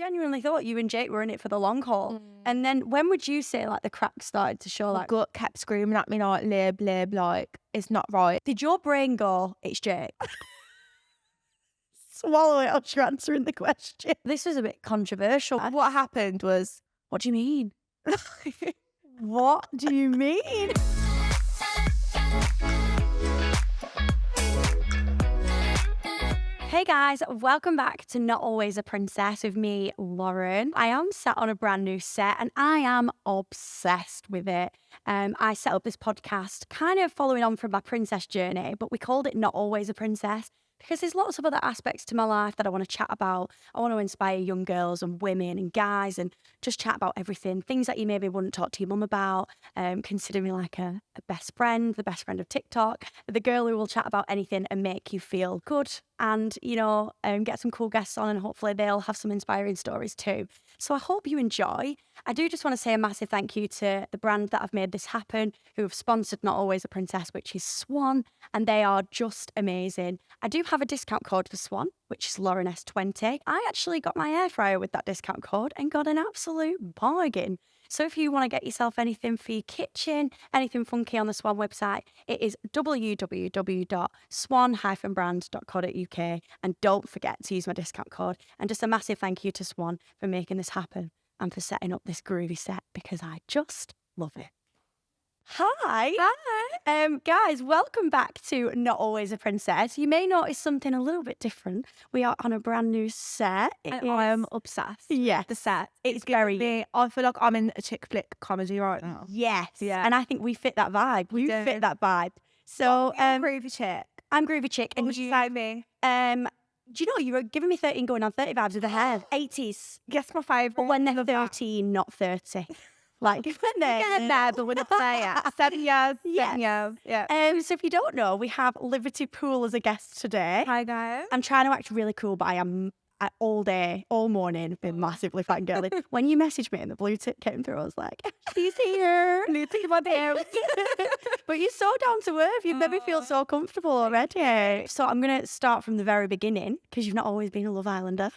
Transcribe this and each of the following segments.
genuinely thought you and Jake were in it for the long haul. And then when would you say like the cracks started to show? My Like, gut kept screaming at me like, lib, like, it's not right. did your brain go, it's Jake? Swallow it, or you're answering the question. This was a bit controversial. What happened was, What do you mean? What do you mean? Hey guys, welcome back to Not Always a Princess with me, Lauren. I am sat on a brand new set and I am obsessed with it. I set up this podcast kind of following on from my princess journey, but we called it Not Always a Princess because there's lots of other aspects to my life that I want to chat about. I want to inspire young girls and women and guys and just chat about everything, things that you maybe wouldn't talk to your mum about. Consider me like a best friend, the best friend of TikTok, the girl who will chat about anything and make you feel good and, get some cool guests on and hopefully they'll have some inspiring stories too. So I hope you enjoy. I do just want to say a massive thank you to the brand that have made this happen, who have sponsored Not Always a Princess, which is Swan, and they are just amazing. I do have a discount code for Swan, which is Lauren S20. I actually got my air fryer with that discount code and got an absolute bargain. So if you want to get yourself anything for your kitchen, anything funky on the Swan website, it is www.swan-brand.co.uk. And don't forget to use my discount code. And just a massive thank you to Swan for making this happen and for setting up this groovy set because I just love it. Hi. Guys, welcome back to Not Always a Princess. You may notice something a little bit different. We are on a brand new set. I am obsessed. Yeah. The set. It's very... I feel like I'm in a chick flick comedy right now. Yes. Yeah. And I think we fit that vibe. We do. fit that vibe. So, Groovy chick. I'm Groovy Chick. What would you say me? Do you know, you were giving me 13 going on 30 vibes with the hair. 80s. Guess my favourite. But when they're 13, not 30. Like, when they're... there, but we're not there yet. 7 years. Yes. 7 years. Yeah. So if you don't know, we have Liberty Poole as a guest today. Hi, guys. I'm trying to act really cool, but I am all day, all morning, been massively fangirling. When you messaged me and the blue tick came through, I was like, she's here. Blue tick in my beard. But you're so down to earth. You've made me feel so comfortable already. So I'm going to start from the very beginning because you've not always been a Love Islander.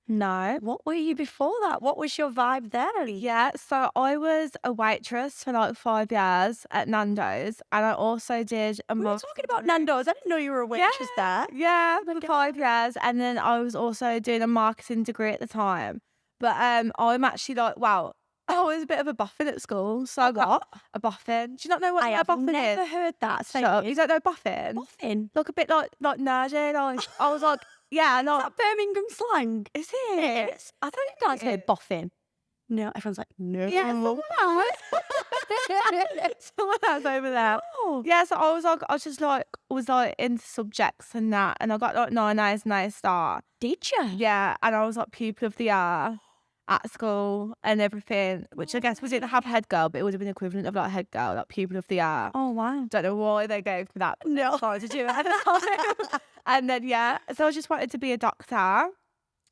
No. What were you before that? What was your vibe there? Yeah, so I was a waitress for like 5 years at Nando's, and I also did a We were month. talking about Nando's. I didn't know you were a waitress there. Yeah, for 5 years, and then I was also doing a marketing degree at the time. But I'm actually like, wow, I was a bit of a boffin at school, so I got a boffin. Do you not know what I a have boffin never is? heard that. Shut up. You don't know boffin? Boffin. Look a bit like nerdy. Like I was like, yeah, no. Is that Birmingham slang? Is it? Yes. I thought you guys heard boffin. No, everyone's like, no. Yeah, someone else over there. Oh. Yeah, so I was like into subjects and that, and I got like 9 A's and A star. Did you? Yeah, and I was like pupil of the year at school and everything, which I guess we didn't have head girl, but it would have been equivalent of like head girl, like pupil of the year. Oh, wow. Don't know why they gave me that. No. Sorry to do it. And then so I just wanted to be a doctor.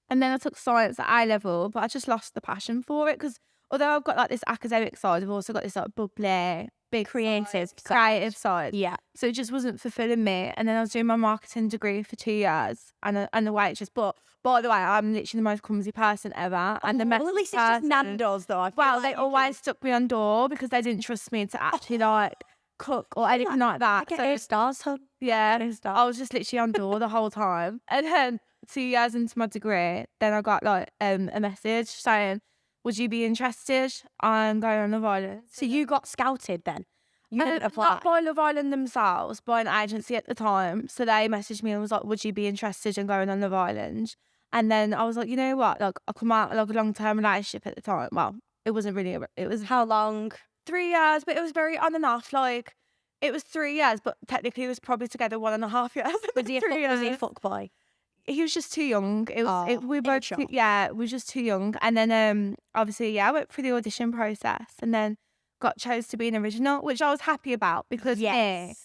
And then I took science at A level, but I just lost the passion for it because although I've got like this academic side, I've also got this like bubbly, big creative side. Yeah. So it just wasn't fulfilling me. And then I was doing my marketing degree for 2 years and the waitress. But by the way, I'm literally the most clumsy person ever. And the Well, at least it's just Nando's though. Well, they always stuck me on door because they didn't trust me to actually like cook or anything like that. I get A stars, hun. Yeah, I was just literally on door the whole time. And then 2 years into my degree, then I got like a message saying, would you be interested? I'm going on Love Island. So you got scouted then? You didn't apply? Not by Love Island themselves, by an agency at the time. So they messaged me and was like, would you be interested in going on Love Island? And then I was like, you know what? Like I come out like a long-term relationship at the time. Well, it wasn't really, it was How long? 3 years, but it was very on and off. Like it was 3 years, but technically it was probably together 1.5 years. Was he a fuck boy? He was just too young. We were just too young. And then obviously, I went through the audition process and then got chose to be an original, which I was happy about because I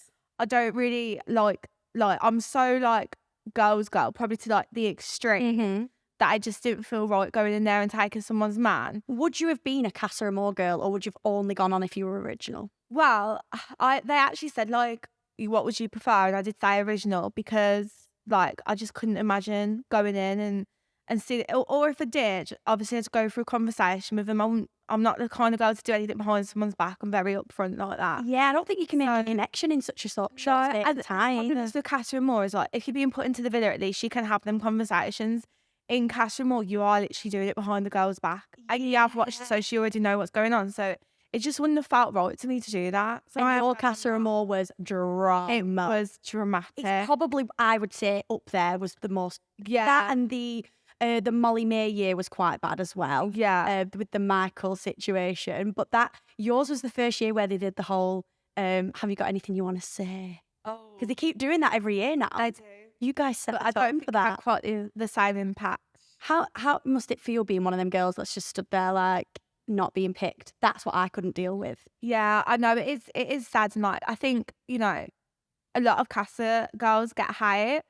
don't really like I'm so like girl, probably to like the extreme that I just didn't feel right going in there and taking someone's man. Would you have been a Casa Amor girl or would you have only gone on if you were original? Well, they actually said like, what would you prefer? And I did say original because like I just couldn't imagine going in and see, or if I did, obviously I'd go through a conversation with them. I'm not the kind of girl to do anything behind someone's back. I'm very upfront like that. Yeah, I don't think you can make a connection in such a short time. The Catherine Moore is like, if you're being put into the villa, at least you can have them conversations. In Catherine Moore, you are literally doing it behind the girl's back. And you have watched it, so you already know what's going on. So it just wouldn't have felt right to me to do that. So your Catherine Moore was drama. It was dramatic. It's probably, I would say, up there was the most. Yeah. That and the Molly May year was quite bad as well. Yeah. With the Michael situation. But yours was the first year where they did the whole, have you got anything you want to say? Oh. Because they keep doing that every year now. They do. You guys set I don't for that quite the same impact. How must it feel being one of them girls that's just stood there like not being picked? That's what I couldn't deal with. Yeah, I know it is sad, and like I think, you know, a lot of Casa girls get hate,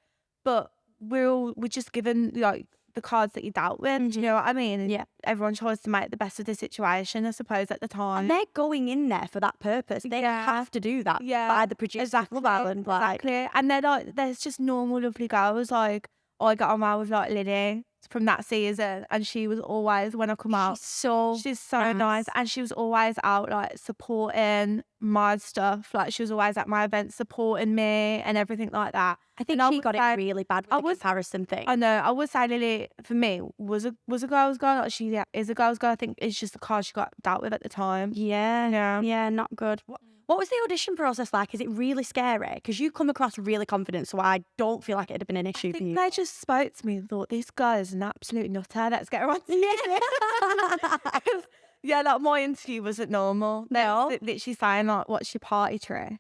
but we're just given like the cards that you dealt with. Do you know what I mean? And yeah. Everyone tries to make the best of the situation, I suppose, at the time. And they're going in there for that purpose. They have to do that. Yeah. By the producer. Exactly. And they're like, there's just normal, lovely girls. Like, I got on well with like Lily from that season, and she was always, when I come out, she's so nice, and she was always out like supporting my stuff. Like, she was always at my events supporting me and everything like that. I think she got it really bad with the comparison thing. I know. I would say Lily, for me, was a girl's girl. Like, she is a girl's girl. I think it's just the card she got dealt with at the time. Yeah, not good. What was the audition process like? Is it really scary? Because you come across really confident, so I don't feel like it'd have been an issue for you. They just spoke to me and thought, this girl is an absolute nutter. Let's get her on. Yeah, like my interview wasn't normal. They were literally saying like, what's your party trick?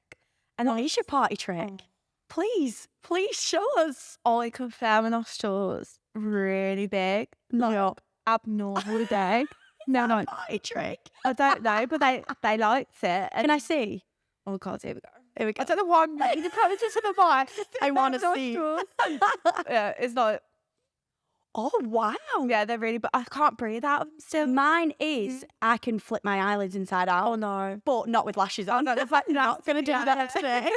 And what is your party trick? Please show us. I can feel my nostrils really big. Not abnormally big. No, party trick. I don't know, but they liked it. Can I see? Oh God, here we go. Here we go. I don't know why I'm making the promises to the mic. I want to see. Yeah, it's like, oh wow. Yeah, they're really, but I can't breathe out of them still. Mine is, I can flip my eyelids inside out. Oh no. But not with lashes on. I'm not going to do that today.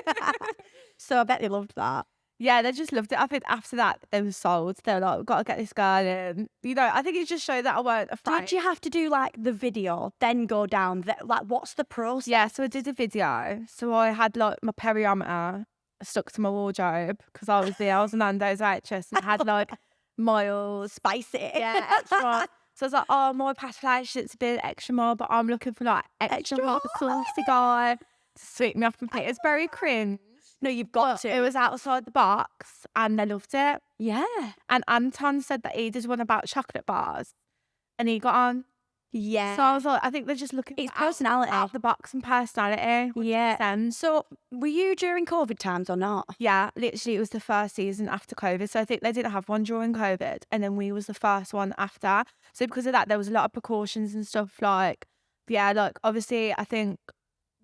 So I bet they loved that. Yeah, they just loved it. I think after that, they were sold. They were like, we've got to get this girl in. You know, I think it just showed that I weren't afraid. Did you have to do like the video, then go down? Like, what's the process? Yeah, so I did a video. So I had like my periometer stuck to my wardrobe because I was a Nando's waitress, and I had like mild, spicy. Yeah, extra. So I was like, oh, my pastillation, a bit extra more, but I'm looking for like extra hot, classy guy to sweep me off my plate. It's very cringe. No, you've got to. It was outside the box and they loved it. Yeah. And Anton said that he did one about chocolate bars and he got on. Yeah. So I was like, I think they're just looking for personality. Out of the box and personality. 100%. Yeah. So were you during COVID times or not? Yeah, literally it was the first season after COVID. So I think they didn't have one during COVID and then we was the first one after. So because of that, there was a lot of precautions and stuff like, yeah, like obviously I think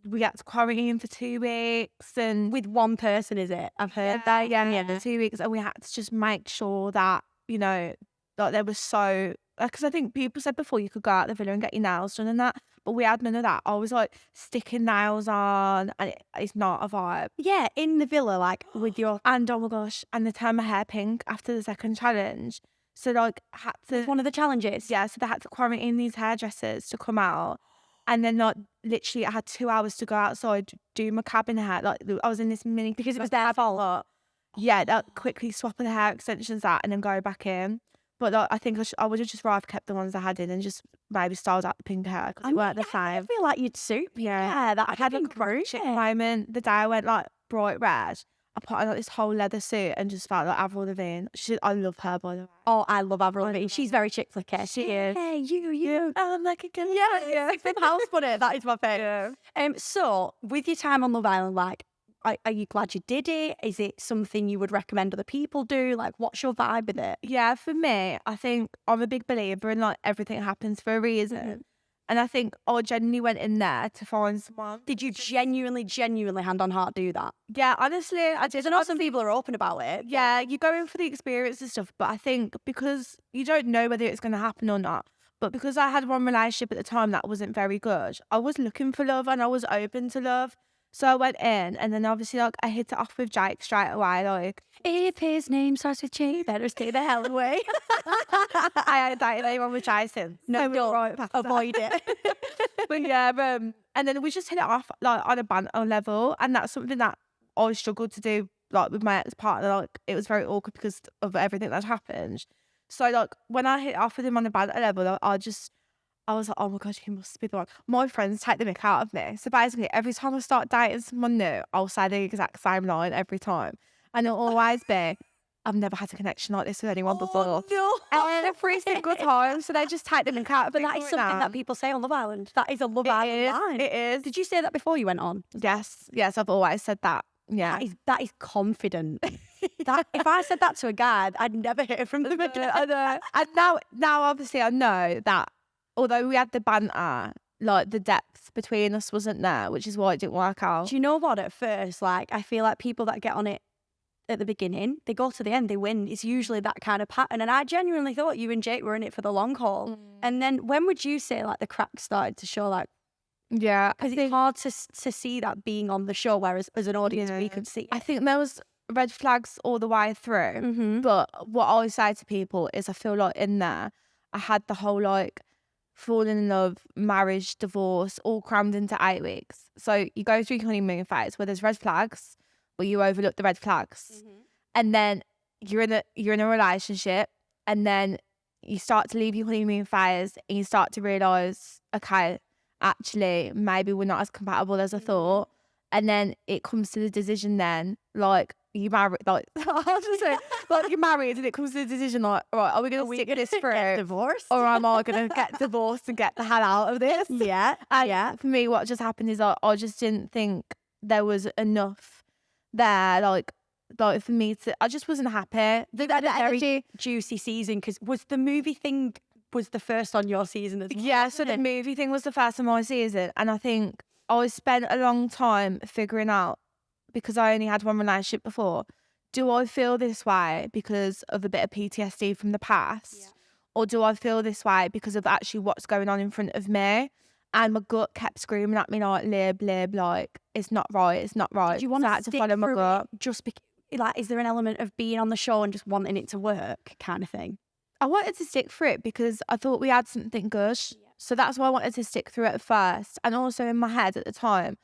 we had to quarantine for 2 weeks, and with one person, is it? I've heard that. Yeah, 2 weeks, and we had to just make sure that, you know, that there was so, because I think people said before you could go out the villa and get your nails done and that, but we had none of that. I was like sticking nails on, and it's not a vibe. Yeah, in the villa, like with your, and oh my gosh, and they turned my hair pink after the second challenge. So like had to, one of the challenges. Yeah, so they had to quarantine these hairdressers to come out. And then like literally I had 2 hours to go outside, do my cabin hair. Like I was in this mini, because it was their fault. Yeah, that quickly swapping the hair extensions out and then go back in. But like, I think I would have just rather kept the ones I had in and just maybe styled out the pink hair because it weren't the same. I feel like you'd suit. Yeah, that I had like a chick moment. The day I went like bright red, I put on like this whole leather suit and just felt like Avril Lavigne. I love her, by the way. Oh, I love Avril Lavigne. She's very chick flicky. She is. Hey, you. I'm like a girl. Yeah. House funny. That is my favourite. Yeah. So, with your time on Love Island, like, are you glad you did it? Is it something you would recommend other people do? Like, what's your vibe with it? Yeah, for me, I think I'm a big believer in like everything happens for a reason. Mm-hmm. And I think I genuinely went in there to find someone. Did you genuinely, hand on heart do that? Yeah, honestly, I did. I know some people are open about it. Yeah, you go in for the experience and stuff. But I think because you don't know whether it's going to happen or not. But because I had one relationship at the time that wasn't very good, I was looking for love and I was open to love. So I went in, and then obviously like I hit it off with Jake straight away. Like, if his name starts with J, better stay the hell away. I ain't dated anyone with Jay since. No, don't avoid it. But yeah, and then we just hit it off like on a banter level, and that's something that I struggled to do like with my ex-partner. Like, it was very awkward because of everything that happened. So like when I hit it off with him on a banter level, like, I was like, oh my God, he must be the one. My friends take the mick out of me. So basically, every time I start dating someone new, I'll say the exact same line every time. And it'll always be, I've never had a connection like this with anyone before. No. And every single time. So they just take the mick out of me. But that is something that people say on Love Island. That is a Love Island line. It is. Did you say that before you went on? Yes, I've always said that. Yeah. That is confident. That if I said that to a guy, I'd never hear from them again. I know. And now obviously I know that although we had the banter, like the depth between us wasn't there, which is why it didn't work out. Do you know what? At first, like, I feel like people that get on it at the beginning, they go to the end, they win. It's usually that kind of pattern. And I genuinely thought you and Jake were in it for the long haul. And then when would you say like the cracks started to show? Like, yeah, because it's hard to see that being on the show, whereas as an audience we could see it. I think there was red flags all the way through. But what I always say to people is I feel like in there I had the whole like falling in love, marriage, divorce, all crammed into 8 weeks. So you go through your honeymoon phase where there's red flags, or you overlook the red flags, and then you're in a relationship, and then you start to leave your honeymoon phase, and you start to realise, okay, actually maybe we're not as compatible as I thought, and then it comes to the decision. Then like you marry, like I was just saying, like you're married, and it comes to the decision like, right, are we gonna stick this through, divorce, or am I gonna get divorced and get the hell out of this? Yeah, and for me, what just happened is I just didn't think there was enough there, like for me to, I just wasn't happy. That very juicy season, because was the movie thing was the first on your season as well? Yeah, so the movie thing was the first on my season, and I think I spent a long time figuring out, because I only had one relationship before, do I feel this way because of a bit of PTSD from the past, or do I feel this way because of actually what's going on in front of me? And my gut kept screaming at me like, lib, like, it's not right. Do you want to follow my gut? Just like, is there an element of being on the show and just wanting it to work kind of thing? I wanted to stick through it because I thought we had something good. Yeah. So that's why I wanted to stick through it at first. And also in my head at the time,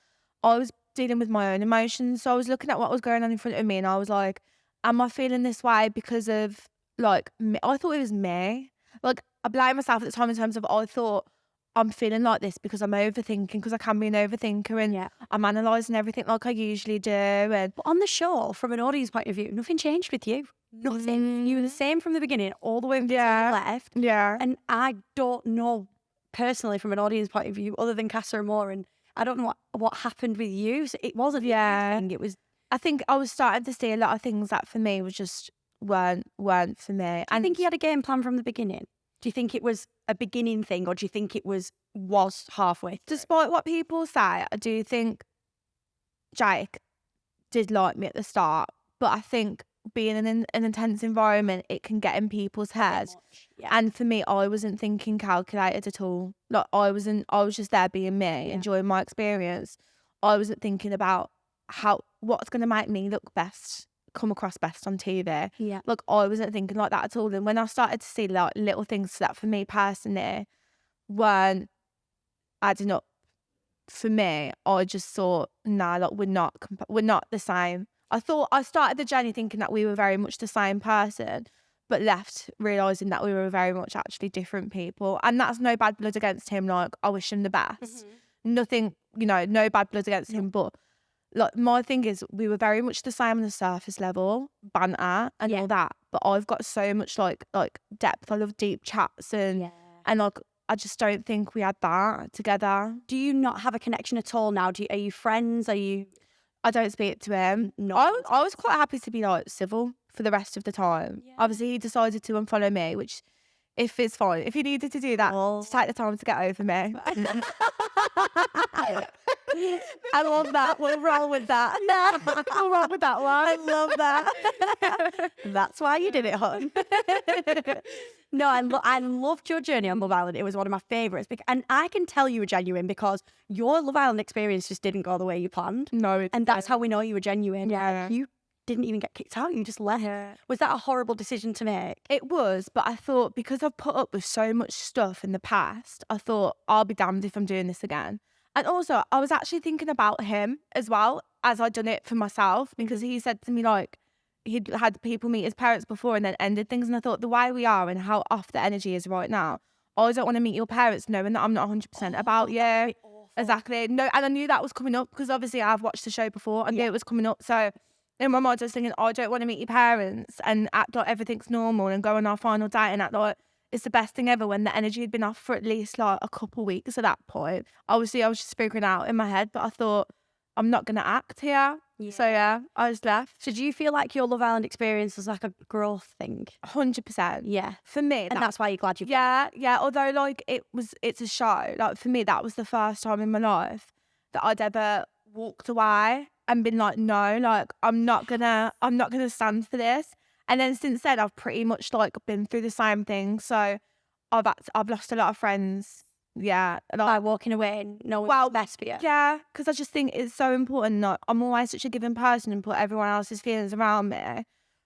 I was dealing with my own emotions. So I was looking at what was going on in front of me, and I was like, am I feeling this way because of like me? I thought it was me. Like, I blamed myself at the time in terms of I thought I'm feeling like this because I'm overthinking, because I can be an overthinker, and I'm analysing everything like I usually do. And but on the show, from an audience point of view, nothing changed with you. Nothing. You were the same from the beginning all the way until you left. Yeah. And I don't know personally from an audience point of view, other than Casa Amor, and I don't know what happened with you. So it wasn't thing. It was. I think I was starting to see a lot of things that for me was just weren't for me. I think you had a game plan from the beginning. Do you think it was a beginning thing, or do you think it was halfway through? Despite what people say, I do think Jake did like me at the start, but I think being in an intense environment, it can get in people's heads. And for me, I wasn't thinking calculated at all. Like, I was just there being me, enjoying my experience. I wasn't thinking about what's going to make me look best, come across best on TV. Yeah. Like, I wasn't thinking like that at all. And when I started to see like little things that for me personally weren't adding up for me, I just thought, nah, like we're not the same. I started the journey thinking that we were very much the same person, but left realising that we were very much actually different people. And that's no bad blood against him. Like, I wish him the best. Nothing, no bad blood against him. But like, my thing is, we were very much the same on the surface level, banter and all that. But I've got so much like depth. I love deep chats and like, I just don't think we had that together. Do you not have a connection at all now? Are you friends? I don't speak to him. No, I was quite happy to be like civil for the rest of the time. Yeah. Obviously, he decided to unfollow me, which, if it's fine, if he needed to do that, to take the time to get over me. I love that. We'll roll with that. We'll roll with that one. I love that. That's why you did it, hon. No, I loved your journey on Love Island. It was one of my favourites. And I can tell you were genuine because your Love Island experience just didn't go the way you planned. No. And that's how we know you were genuine. Yeah. You didn't even get kicked out. You just left. Yeah. Was that a horrible decision to make? It was, but I thought because I've put up with so much stuff in the past, I thought I'll be damned if I'm doing this again. And also, I was actually thinking about him as well as I'd done it for myself, because he said to me, like, he'd had people meet his parents before and then ended things. And I thought the way we are and how off the energy is right now, I don't want to meet your parents knowing that I'm not 100% about you. Exactly. No, and I knew that was coming up because obviously I've watched the show before. I knew it was coming up. So in my mind, I was thinking, I don't want to meet your parents and act like everything's normal and go on our final date and act like it's the best thing ever when the energy had been off for at least like a couple of weeks at that point. Obviously, I was just figuring out in my head, but I thought, I'm not going to act here. Yeah. So yeah, I just left. So do you feel like your Love Island experience was like a growth thing? 100%. Yeah. For me. And that's why you're glad you've done it. Yeah. Although like it's a show. Like for me, that was the first time in my life that I'd ever walked away and been like, no, like I'm not gonna stand for this. And then since then, I've pretty much like been through the same thing. So I've lost a lot of friends. Yeah. By walking away and knowing what's best for you. Yeah, because I just think it's so important. Like, I'm always such a giving person and put everyone else's feelings around me.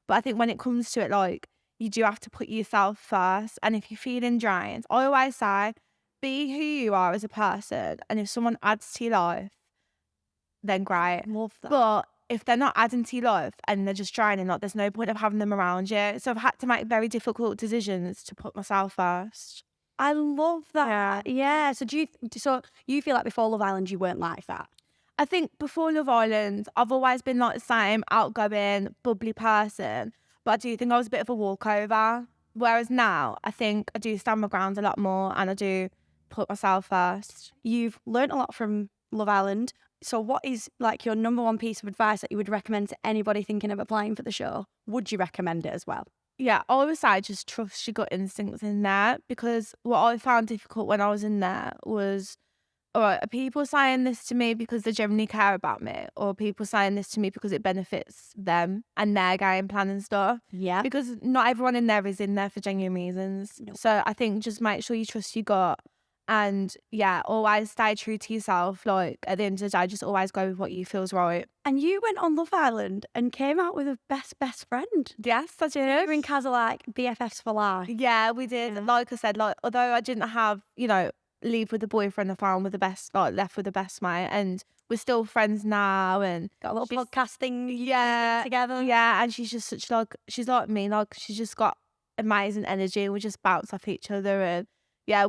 But I think when it comes to it, like, you do have to put yourself first. And if you're feeling drained, I always say, be who you are as a person. And if someone adds to your life, then great. Love that. But if they're not adding to your life and they're just draining, like, there's no point of having them around you. So I've had to make very difficult decisions to put myself first. I love that. Yeah. So you feel like before Love Island you weren't like that? I think before Love Island, I've always been like the same outgoing, bubbly person. But I do think I was a bit of a walkover. Whereas now, I think I do stand my ground a lot more and I do put myself first. You've learnt a lot from Love Island. So what is like your number one piece of advice that you would recommend to anybody thinking of applying for the show? Would you recommend it as well? Yeah, I always say just trust your gut instincts in there, because what I found difficult when I was in there was, all right, are people saying this to me because they genuinely care about me, or are people saying this to me because it benefits them and their game plan and stuff? Yeah. Because not everyone in there is in there for genuine reasons. Nope. So I think just make sure you trust your gut. And yeah, always stay true to yourself. Like at the end of the day, just always go with what you feel's right. And you went on Love Island and came out with a best friend. Yes, I did. You and Kaz are like BFFs for life. Yeah, we did. Yeah. Like I said, like although I didn't have, leave with the boyfriend, I found with the best, like left with the best mate, and we're still friends now. And got a little podcast thing. Yeah, together. Yeah, and she's just such she's like me. Like she's just got amazing energy, and we just bounce off each other. And yeah,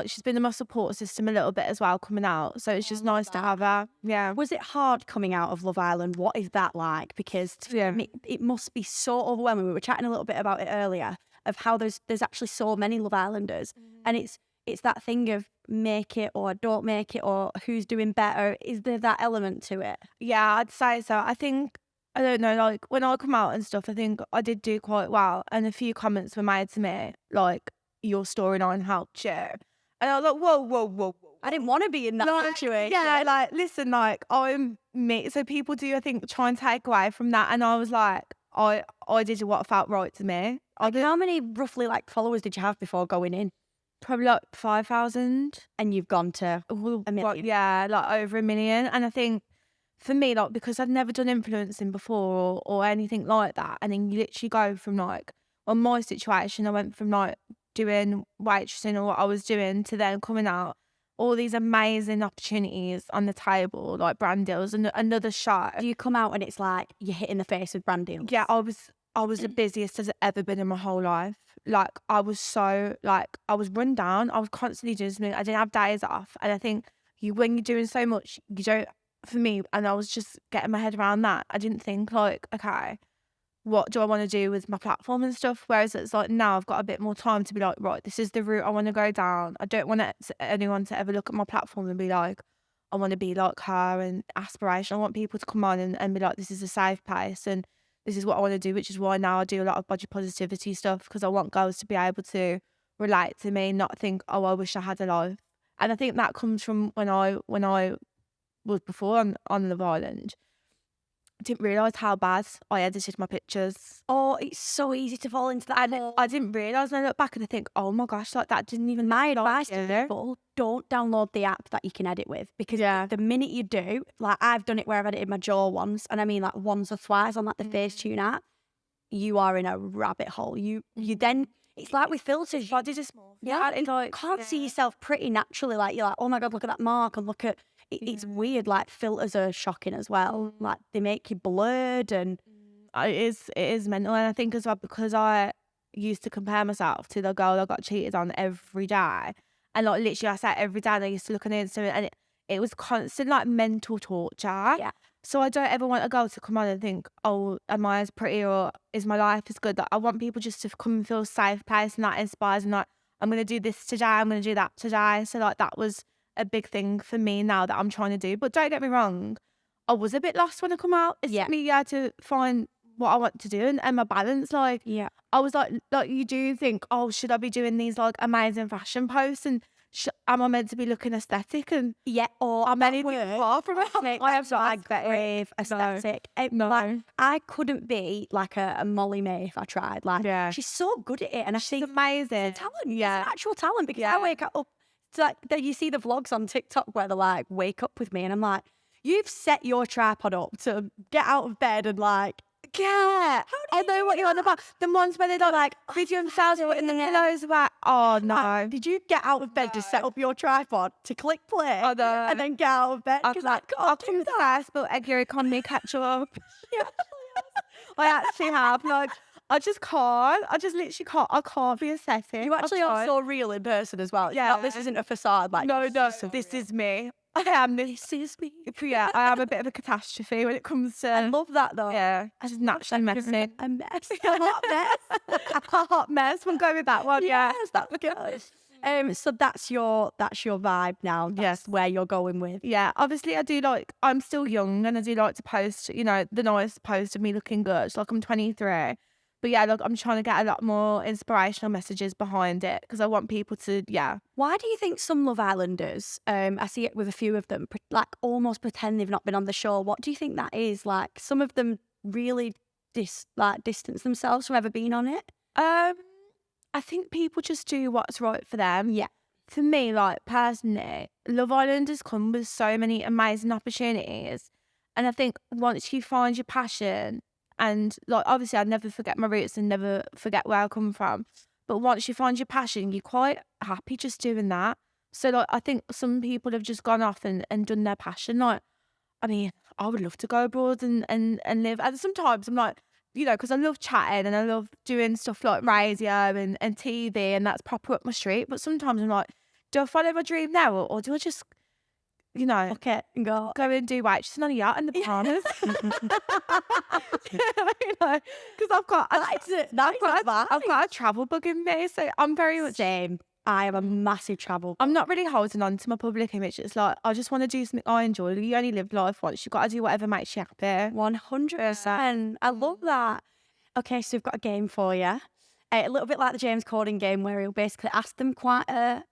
she's been in my support system a little bit as well coming out. So it's just nice to have her. Yeah. Was it hard coming out of Love Island? What is that like? Because it must be so overwhelming. We were chatting a little bit about it earlier of how there's actually so many Love Islanders. And it's that thing of make it or don't make it or who's doing better. Is there that element to it? Yeah, I'd say so. I think, I don't know, like when I come out and stuff, I think I did do quite well. And a few comments were made to me, like, your storyline helped you. And I was like, whoa. I didn't want to be in that situation. Yeah, like, listen, like, I'm me. So people do, I think, try and take away from that. And I was like, I did what felt right to me. How many roughly like followers did you have before going in? Probably like 5,000. And you've gone to 1 million? Yeah, like over 1 million. And I think for me, like, because I'd never done influencing before or anything like that. And then you literally go from like, on my situation, I went from like doing waitressing or what I was doing to then coming out, all these amazing opportunities on the table, like brand deals and another show. Do you come out and it's like you're hitting the face with brand deals? Yeah, I was the busiest I've ever been in my whole life. Like I was so I was run down. I was constantly doing something. I didn't have days off. And I think when you're doing so much, you don't, for me, and I was just getting my head around that. I didn't think like, okay, what do I want to do with my platform and stuff? Whereas it's like now I've got a bit more time to be like, right, this is the route I want to go down. I don't want anyone to ever look at my platform and be like, I want to be like her and aspiration. I want people to come on and be like, this is a safe place and this is what I want to do, which is why now I do a lot of body positivity stuff, because I want girls to be able to relate to me, not think, oh, I wish I had a life. And I think that comes from when I was before on Love Island, I didn't realise how bad I edited my pictures. Oh, it's so easy to fall into that. I didn't realise, and I look back and I think, oh my gosh, like that didn't even. My advice to people: don't download the app that you can edit with, because the minute you do, like I've done it where I've edited my jaw once, and I mean like once or twice on like the Facetune app, you are in a rabbit hole. You then. It's like with filters. Body dysmorphia. Yeah, it's like, can't see yourself pretty naturally. Like you're like, oh my God, look at that mark, and look at it's weird. Like filters are shocking as well. Like they make you blurred, and it is mental. And I think as well, because I used to compare myself to the girl I got cheated on every day, and like literally I sat every day and I used to look on Instagram, and it was constant like mental torture. Yeah. So I don't ever want a girl to come on and think, oh, am I as pretty or is my life as good? Like, I want people just to come and feel safe place, and that inspires, and like, I'm going to do this today, I'm going to do that today. So like that was a big thing for me now that I'm trying to do. But don't get me wrong, I was a bit lost when I come out. It took me to find what I want to do and my balance. Like, I was like you do think, oh, should I be doing these like amazing fashion posts, and am I meant to be looking aesthetic? And or I'm anything far from it. I have brave aesthetic. No. Like, I couldn't be like a Molly May if I tried. Like, she's so good at it, and I think it's amazing. It's talent. Yeah, it's actual talent, because I wake up. It's like you see the vlogs on TikTok where they're like, "Wake up with me," and I'm like, "You've set your tripod up to get out of bed and like." Yeah, I know what you're on about. The ones where they don't like video themselves putting the pillows back. Oh no! Did you get out of bed to set up your tripod to click play and then get out of bed? Because I come to the house, but egg your economy catch up. I actually have. Like, I just can't. I just literally can't. I can't be aesthetic. You actually are so real in person as well. Yeah, this isn't a facade. Like, no. This is me. I am. This is me. Yeah, I am a bit of a catastrophe when it comes to. I love that though. Yeah, I just naturally messy. A mess. A hot mess. A hot mess. We'll go with that one. Yes, that's good. So that's your vibe now. That's where you're going with. Yeah, obviously I do like. I'm still young, and I do like to post. You know, the nice post of me looking good. Like, I'm 23. But yeah, like, I'm trying to get a lot more inspirational messages behind it, because I want people to, Why do you think some Love Islanders, I see it with a few of them, like almost pretend they've not been on the show? What do you think that is? Like, some of them really distance themselves from ever being on it? I think people just do what's right for them. Yeah. For me, like, personally, Love Island has come with so many amazing opportunities. And I think once you find your passion, and like, obviously I'd never forget my roots and never forget where I come from, but once you find your passion, you're quite happy just doing that. So like, I think some people have just gone off and done their passion. Like, I mean, I would love to go abroad and live. And sometimes I'm like, you know, because I love chatting and I love doing stuff like radio and TV, and that's proper up my street. But sometimes I'm like, do I follow my dream now, or do I just, you know, okay, go and do waitressing on a yacht in the Bahamas? Because I've got a travel bug in me, so I'm very much same. I am a massive travel. I'm not really holding on to my public image. It's like, I just want to do something I enjoy. You only live life once. You've got to do whatever makes you happy. 100%. I love that. Okay, so we've got a game for you. A little bit like the James Corden game, where he'll basically ask them quite a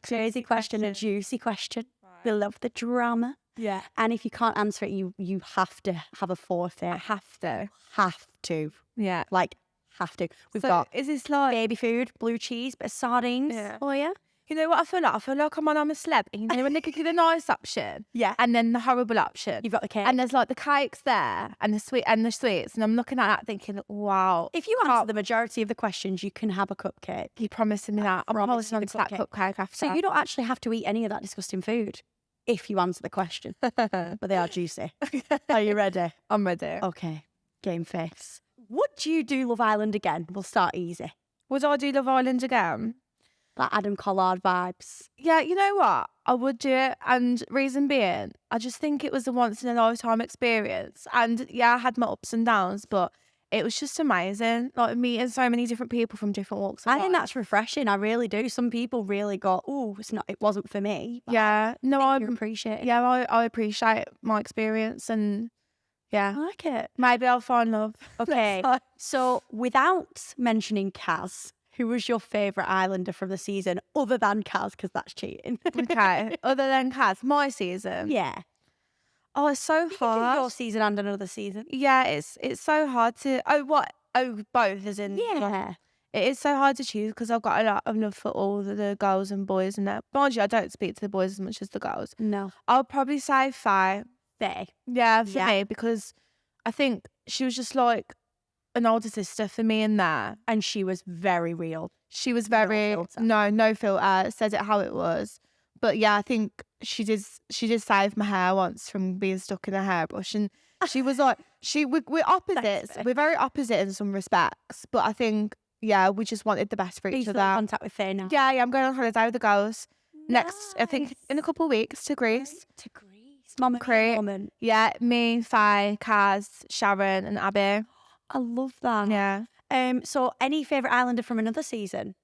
crazy question, a juicy question. We love the drama. Yeah. And if you can't answer it, you have to have a forfeit. I have to. Have to. Yeah. Like, have to. We've got is this like baby food, blue cheese, bit of sardines for you? You know what I feel like? I feel like I'm a celeb. You know when they give you the nice option? Yeah. And then the horrible option. You've got the cake. And there's like the cakes there and the sweets. And I'm looking at that thinking, wow. If you answer the majority of the questions, you can have a cupcake. You're promising me that. I'm promising on to that cupcake after. So you don't actually have to eat any of that disgusting food if you answer the question. But they are juicy. Are you ready? I'm ready. Okay. Game face. Would you do Love Island again? We'll start easy. Would I do Love Island again? Like Adam Collard vibes. Yeah, you know what? I would do it. And reason being, I just think it was a once in a lifetime experience. And yeah, I had my ups and downs, but it was just amazing. Like, meeting so many different people from different walks of life. I think that's refreshing. I really do. Some people really go, oh, it wasn't for me. But yeah. No, I appreciate it. Yeah, I appreciate my experience, and yeah. I like it. Maybe I'll find love. Okay. So without mentioning Kaz, who was your favourite Islander from the season, other than Kaz, because that's cheating? Okay. Other than Kaz, my season? Yeah. Oh, it's so hard. Your season and another season. Yeah, it's so hard to. Both as in. Yeah. It is so hard to choose because I've got a lot of love for all the girls and boys and that. Mind you, I don't speak to the boys as much as the girls. No. I'll probably say Faye. Faye. Yeah, for me, because I think she was just like an older sister for me in there. And she was very real. She was very no filter, said it how it was. But yeah, I think she did save my hair once from being stuck in a hairbrush, and she was like we're opposites. We're very opposite in some respects, but I think we just wanted the best for each other. Contact with Faye now. Yeah, I'm going on holiday with the girls next. I think in a couple of weeks to Greece. Mama moment. Yeah, me, Faye, Kaz, Sharon, and Abby. I love that. Yeah. So any favourite Islander from another season?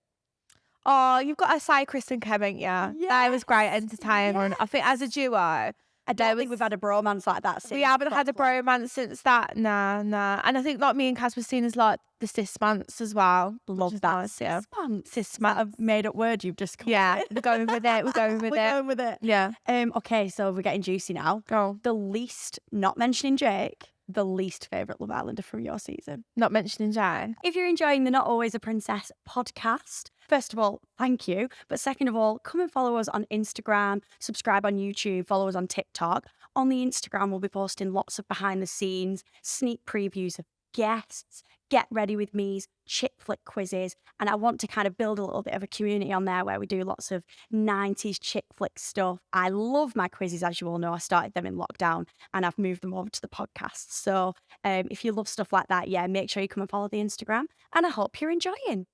Oh, you've got to say Chris and Kevin, yeah. That was great entertainment. I think as a duo, I don't think we've had a bromance like that since. We haven't had a bromance since that. Nah. And I think like me and Kaz were seen as like the sis-mance as well. Love that. Nice, yeah. Sis-mance. A made up word you've just come with. We're going with it. We're going with it. Yeah. Okay, so we're getting juicy now. Go. The least, not mentioning Jake, the least favourite Love Islander from your season. Not mentioning Jake. If you're enjoying the Not Always a Princess podcast, first of all, thank you. But second of all, come and follow us on Instagram, subscribe on YouTube, follow us on TikTok. On the Instagram, we'll be posting lots of behind the scenes, sneak previews of guests, get ready with me's, chick flick quizzes. And I want to kind of build a little bit of a community on there where we do lots of 90s chick flick stuff. I love my quizzes, as you all know. I started them in lockdown and I've moved them over to the podcast. So if you love stuff like that, make sure you come and follow the Instagram. And I hope you're enjoying.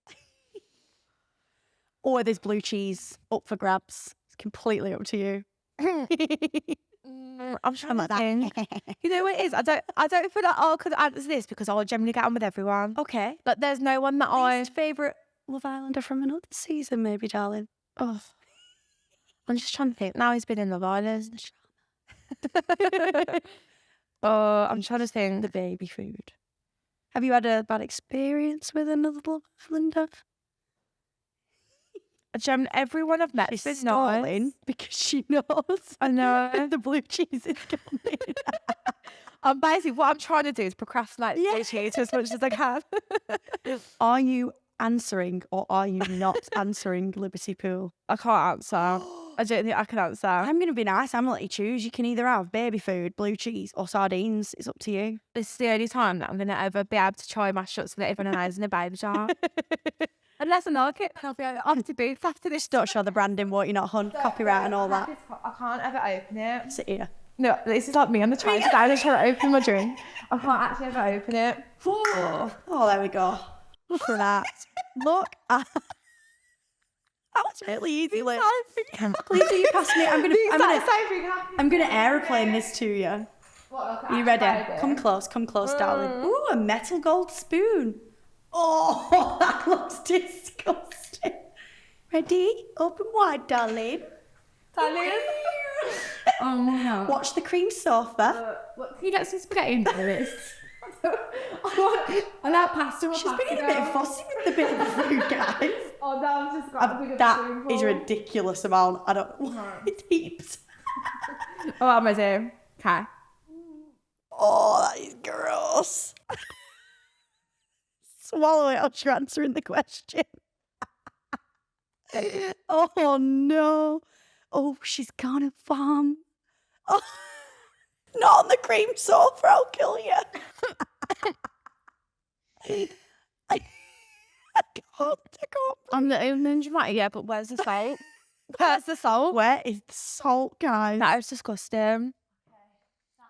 Or there's blue cheese up for grabs. It's completely up to you. I'm trying to think. You know what it is? I don't feel like I could answer this because I'll generally get on with everyone. Okay. But there's no one that Least favourite Love Islander from another season, maybe, darling. Oh, I'm just trying to think. Now he's been in Love Island. I'm trying to think. The baby food. Have you had a bad experience with another Love Islander? Everyone I've met is stalling because she knows. I know. The blue cheese is coming. Basically, what I'm trying to do is procrastinate the blue cheese as much as I can. Are you answering or are you not answering, Liberty Poole? I can't answer. I don't think I can answer. I'm going to be nice. I'm going to let you choose. You can either have baby food, blue cheese or sardines. It's up to you. This is the only time that I'm going to ever be able to try my shots with everyone eyes in a baby jar. Unless I like it, I'll be on to booth after this. Don't show the branding, what you're not hunt, copyright and all that. I can't ever open it. Sit here. No, this is like me on the train today. I'm trying to open my drink. I can't actually ever open it. Oh, there we go. Look at that. Look at that. Was really easy. Liz. Please, will you pass me? I'm gonna aeroplane this to you. Are you ready? Come close, darling. Ooh, a metal gold spoon. Oh, that looks disgusting. Ready? Open wide, darling. Oh my God. Watch the cream sofa. Can you get some spaghetti into this? I like pasta. She's being a bit fussy with the bit of the food, guys. Oh, no, I've just got a big that is a ridiculous amount. I don't know. It's heaps. Oh, I'm ready. Okay. Oh, that is gross. Swallow it or you're answering the question. Oh, no. Oh, she's gonna vom. Oh, not on the cream sofa, I'll kill you. I can't. I'm not even dramatic yet, but where's the salt? Where's the salt? Where is the salt, guys? That is disgusting.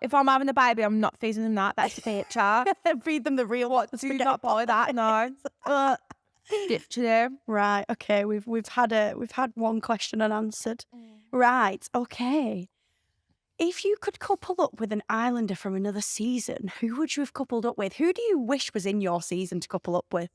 If I'm having a baby, I'm not feeding them that. That's a feature. Feed them the real one. Do not buy that, no. Literally. Right, okay. We've had one question unanswered. Right, okay. If you could couple up with an Islander from another season, who would you have coupled up with? Who do you wish was in your season to couple up with?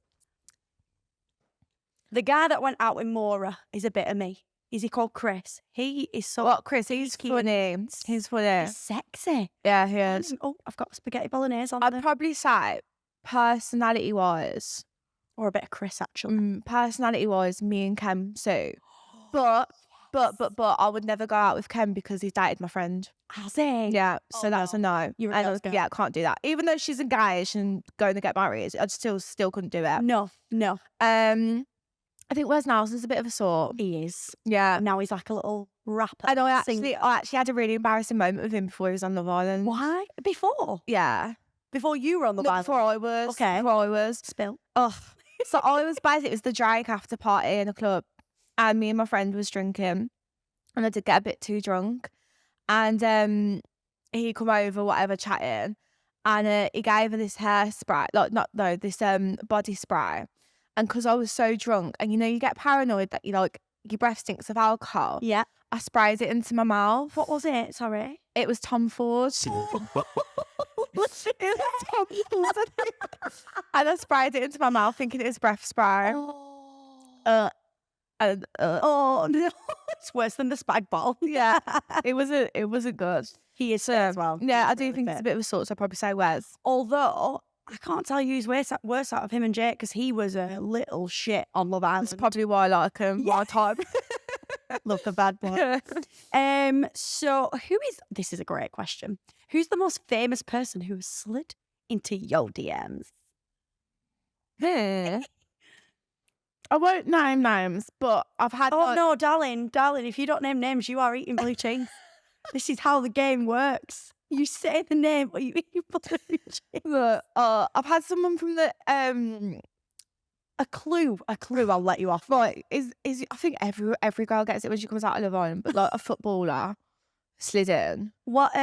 The guy that went out with Maura is a bit of me. Is he called Chris? He is so... What, Chris? He's funny. He's funny. He's sexy. Yeah, he is. Oh, I've got spaghetti bolognese on I'd there. probably say, personality-wise... Or a bit of Chris, actually. Personality-wise, me and Kem Sue. But But I would never go out with Ken because he's dated my friend. Has he? Yeah, so that's a no. You're a And girl's girl. yeah, I can't do that. Even though she's engaged and going to get married, I still couldn't do it. No. I think Wes Nelson's a bit of a sort. He is. Yeah. Now he's like a little rapper. And I actually had a really embarrassing moment with him before he was on Love Island. Why? Before? Yeah. Before you were on Love Island? Before I was. Okay. Before I was. Spill. Oh. So I was basically, it was the Drake after party in a club. And me and my friend was drinking. And I did get a bit too drunk. And he come over, whatever, chatting. And he gave her this hairspray. This body spray. And because I was so drunk, and you get paranoid that your breath stinks of alcohol. Yeah. I sprayed it into my mouth. What was it? Sorry. It was Tom Ford. It was Tom Ford, I think. And I sprayed it into my mouth thinking it was breath spray. Oh no, it's worse than the spag bottle. Yeah, it wasn't good. He is as well. Yeah, I do think it's a bit of a sort, so I'd probably say Wes. Although I can't tell you who's worse out of him and Jake because he was a little shit on Love Island. That's probably why I like him. Yeah. My type. Love the bad boy. So this is a great question. Who's the most famous person who has slid into your DMs? I won't name names, but I've had. Oh no, darling, if you don't name names, you are eating blue cheese. This is how the game works. You say the name, or you eat blue cheese. Look, I've had someone from the A clue. I'll let you off. Right, is I think every girl gets it when she comes out of Love Island, but like a footballer slid in. What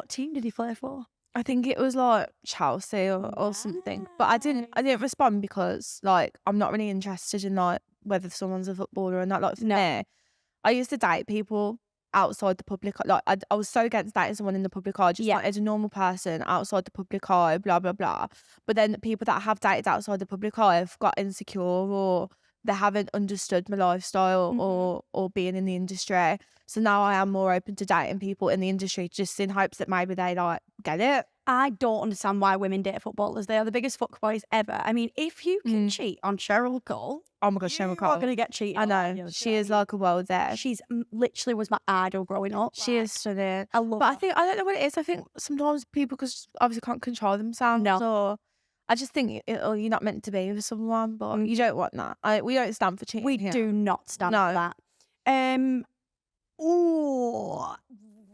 team did he play for? I think it was like Chelsea or something. But I didn't respond because like I'm not really interested in like whether someone's a footballer or not. Like for me, I used to date people outside the public. Like I was so against dating someone in the public eye. Just like as a normal person outside the public eye, blah blah blah. But then the people that have dated outside the public eye have got insecure or they haven't understood my lifestyle or being in the industry. So now I am more open to dating people in the industry just in hopes that maybe they like get it. I don't understand why women date footballers. They are the biggest fuckboys ever. I mean, if you can cheat on Cheryl Cole, oh my god, Cheryl Cole, you're gonna get cheated. I know she is like a world there. She's literally was my idol growing up. She is stunning. I love. But I don't know what it is. I think sometimes people because obviously can't control themselves. No. So I just think you're not meant to be with someone, but you don't want that. We don't stand for cheating. We do not stand for that.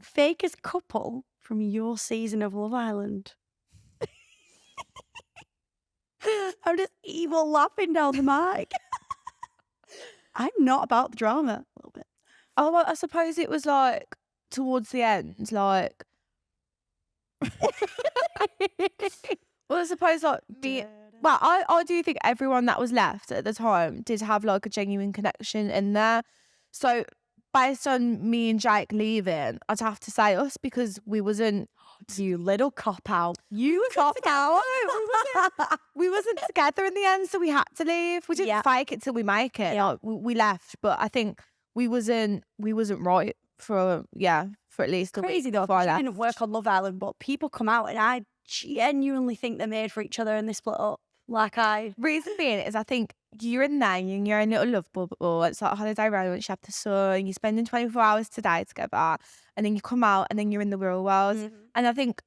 Fakest couple from your season of Love Island. I'm just evil laughing down the mic. I'm not about the drama a little bit. Oh, well, I suppose it was like towards the end, like. Well, I suppose like me. Well, I do think everyone that was left at the time did have like a genuine connection in there. So based on me and Jake leaving, I'd have to say us because we wasn't. You little cop out. You cop out. We wasn't together in the end, so we had to leave. We didn't fake it till we make it. Yeah. Like, we left, but I think we wasn't right for at least a crazy week though. before I It left. didn't work on Love Island, but people come out and I genuinely think they're made for each other and they split up. Reason being is I think you're in there, you're in your own little love bubble. It's like holiday romance, you have the sun, you're spending 24 hours today together, and then you come out and then you're in the real world. And I think,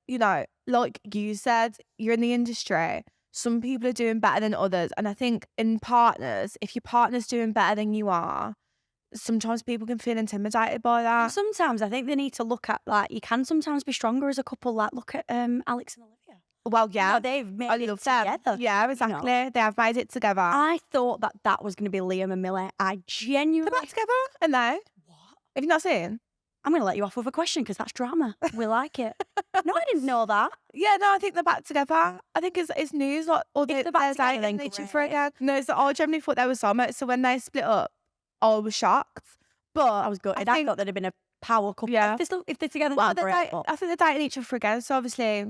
like you said, you're in the industry. Some people are doing better than others. And I think in partners, if your partner's doing better than you are, sometimes people can feel intimidated by that. And sometimes I think they need to look at, like, you can sometimes be stronger as a couple. Like, look at Alex and Olivia. Well, yeah. They've made it together. Yeah, exactly. They have made it together. I thought that was going to be Liam and Millie. I genuinely... They're back together? And they? What? Have you not seen? I'm going to let you off with a question because that's drama. We like it. No, I didn't know that. Yeah, no, I think they're back together. I think it's news. Like, or they're back together, then each other again. No, so I generally thought they were soulmates. So when they split up, I was shocked. But I was gutted. I thought there'd have been a power couple. Yeah. If they're together, well, I think they're dating each other again. So obviously...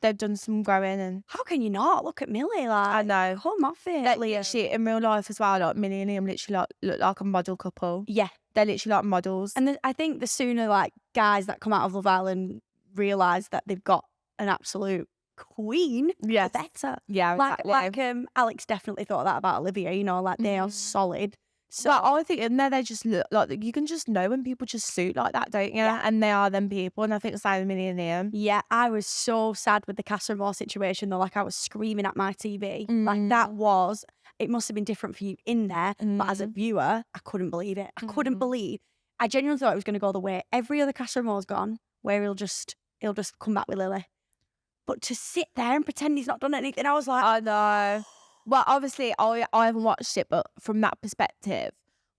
they've done some growing and... How can you not? Look at Millie, like... I know. Come off it, Leah. In real life as well, like, Millie and Liam literally look like a model couple. Yeah. They're literally like models. And I think the sooner, like, guys that come out of Love Island realise that they've got an absolute queen, the better. Yeah, like, exactly. Alex definitely thought that about Olivia, like, they are solid. So I think in there they just look like, you can just know when people just suit like that, don't you? Yeah. And they are them people, and I think the same with me and Liam. Yeah, I was so sad with the Casa Amor situation though. Like I was screaming at my TV. Like it must have been different for you in there, but as a viewer, I couldn't believe it. I couldn't believe. I genuinely thought it was going to go the way every other Casa Amor's gone, where he'll just come back with Lily. But to sit there and pretend he's not done anything, I was like, I know. Well, obviously, I haven't watched it, but from that perspective,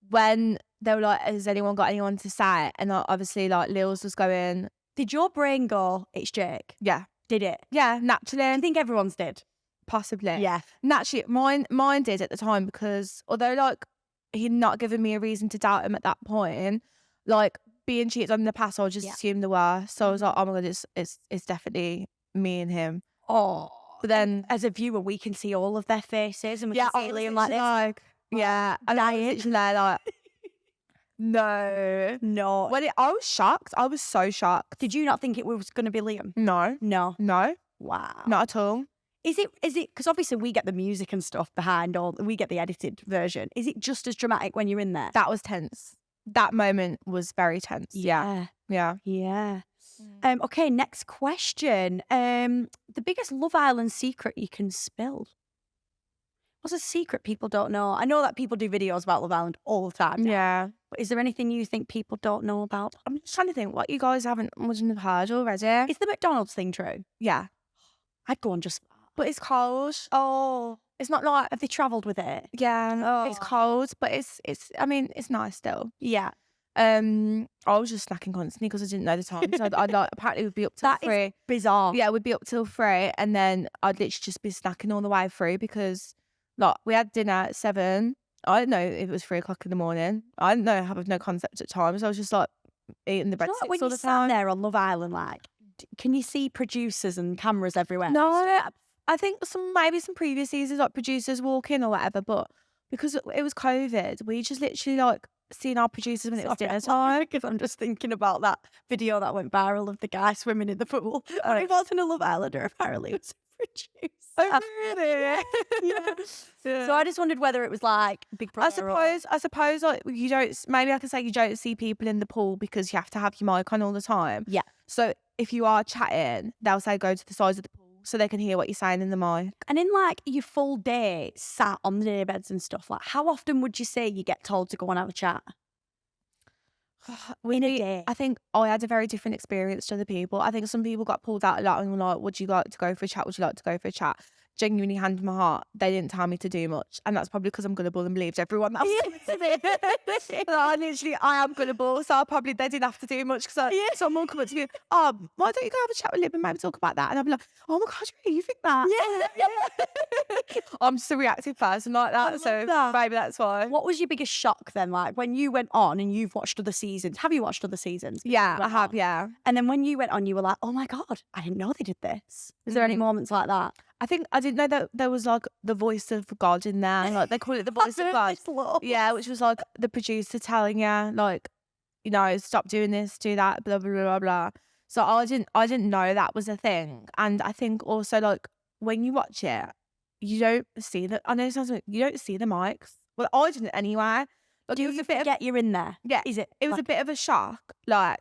when they were like, has anyone got anyone to say? And obviously, like, Lils was going, did your brain go, it's Jake? Yeah. Did it? Yeah, naturally. I think everyone's did. Possibly. Yeah. Naturally, mine did at the time, because although, like, he'd not given me a reason to doubt him at that point, like, being cheated on in the past, I just assumed the worst. So I was like, oh my God, it's definitely me and him. Oh. But then, as a viewer, we can see all of their faces, and we can see Liam like this. And I was literally there like, no. When I was shocked. I was so shocked. Did you not think it was going to be Liam? No. Wow. Not at all. Is it, because obviously we get the music and stuff behind, or we get the edited version. Is it just as dramatic when you're in there? That was tense. That moment was very tense. Yeah. Okay, next question. The biggest Love Island secret you can spill? What's a secret people don't know? I know that people do videos about Love Island all the time. Yeah. But is there anything you think people don't know about? I'm just trying to think what you guys wouldn't have heard already. Is the McDonald's thing true? Yeah. I'd go on just... But it's cold. Oh. It's not like... Have they travelled with it? Yeah. Oh. It's cold, but it's I mean, it's nice still. Yeah. I was just snacking constantly because I didn't know the time. So I'd like, apparently we'd be up till 3. That is bizarre. Yeah, we'd be up till 3, and then I'd literally just be snacking all the way through, because like we had dinner at 7. I didn't know if it was 3 o'clock in the morning. I didn't know, I have no concept at times. So I was just like eating the breadsticks all the time. When you sat there on Love Island, like, can you see producers and cameras everywhere? No, I think maybe some previous seasons, like producers walk in or whatever, but because it was COVID, we just literally like seen our producers when it was dinner time. Because I'm just thinking about that video that went viral of the guy swimming in the pool. It wasn't a Love Islander, apparently it was a producer. Oh, really? Yeah. So I just wondered whether it was like Big Brother. I suppose like you don't. Maybe I can say you don't see people in the pool because you have to have your mic on all the time. Yeah. So if you are chatting, they'll say go to the sides of the pool so they can hear what you're saying in the mic. And in like your full day, sat on the day beds and stuff, like how often would you say you get told to go and have a chat? In a day. I think I had a very different experience to other people. I think some people got pulled out a lot and were like, would you like to go for a chat? Would you like to go for a chat? Genuinely, hand on my heart, they didn't tell me to do much. And that's probably because I'm gullible and believed everyone that was coming to me. I am gullible, so they didn't have to do much, because someone come up to me, why don't you go have a chat with Lib and maybe talk about that? And I'll be like, oh my God, you think that? Yeah. I'm just a reactive person like that, maybe that's why. What was your biggest shock then? Like when you went on and you've watched other seasons, have you watched other seasons? Yeah, I have, yeah. And then when you went on, you were like, oh my God, I didn't know they did this. Was there any moments like that? I think I didn't know that there was like the voice of God in there. Like they call it the voice of God. Yeah, which was like the producer telling you, like, you know, stop doing this, do that, blah blah blah blah. So I didn't know that was a thing. And I think also like when you watch it, you don't see that. I know it sounds like you don't see the mics. Well, I didn't anyway. Like, do you forget you're in there? Yeah, is it? It was a bit of a shock, like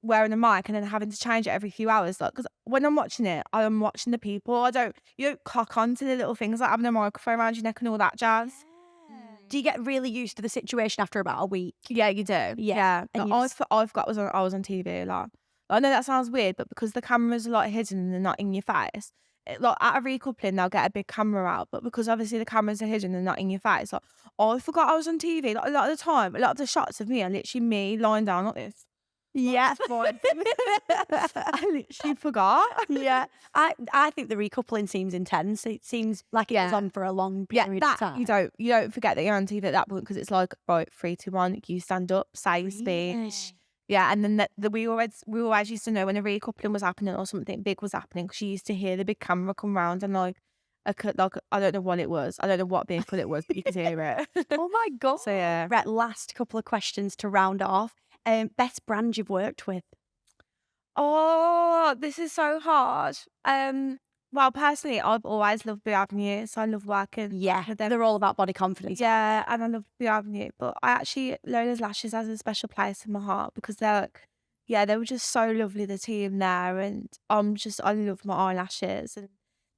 wearing a mic and then having to change it every few hours. Like, because when I'm watching it, I'm watching the people. You don't clock on to the little things like having a microphone around your neck and all that jazz. Yeah. Do you get really used to the situation after about a week? Yeah, you do. Yeah. And like, I forgot I was on TV. Like, I know that sounds weird, but because the cameras are like hidden and they're not in your face, like at a recoupling, they'll get a big camera out, but because obviously the cameras are hidden and not in your face, like, I forgot I was on TV. Like, a lot of the time, a lot of the shots of me are literally me lying down like this. Yeah. I literally forgot. Yeah. I think the recoupling seems intense. It seems like it was on for a long period of time. You don't forget that you're on TV at that point, because it's like, right, 3, 2, 1, you stand up, say your speech. Yeah, and then we always used to know when a recoupling was happening or something big was happening, because you used to hear the big camera come round and like I don't know what it was. I don't know what vehicle it was, but you could hear it. Oh my God. So yeah. Right, last couple of questions to round off. Best brand you've worked with? Oh, this is so hard. Well, personally, I've always loved Blue Avenue, so I love working with them. They're all about body confidence. Yeah, and I love Blue Avenue, but I actually, Lola's Lashes has a special place in my heart because they're like, they were just so lovely, the team there, and I love my eyelashes, and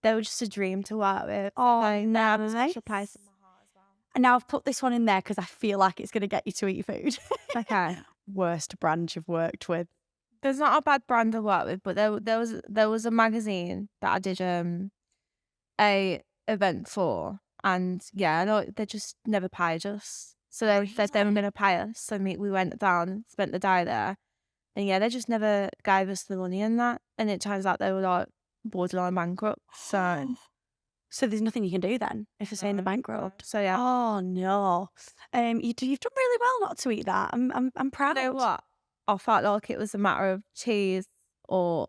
they were just a dream to work with. Oh, so they have a special place in my heart as well. And now I've put this one in there because I feel like it's going to get you to eat food. Okay. Worst brand you've worked with? There's not a bad brand I work with, but there was a magazine that I did a event for, and they just never paid us. So they said they were going to pay us. So we went down, spent the day there, and they just never gave us the money in that. And it turns out they were like borderline bankrupt. So there's nothing you can do then if they're saying the bankrupt. So yeah. Oh no. You've done really well not to eat that. I'm proud. You know what? I felt like it was a matter of cheese, or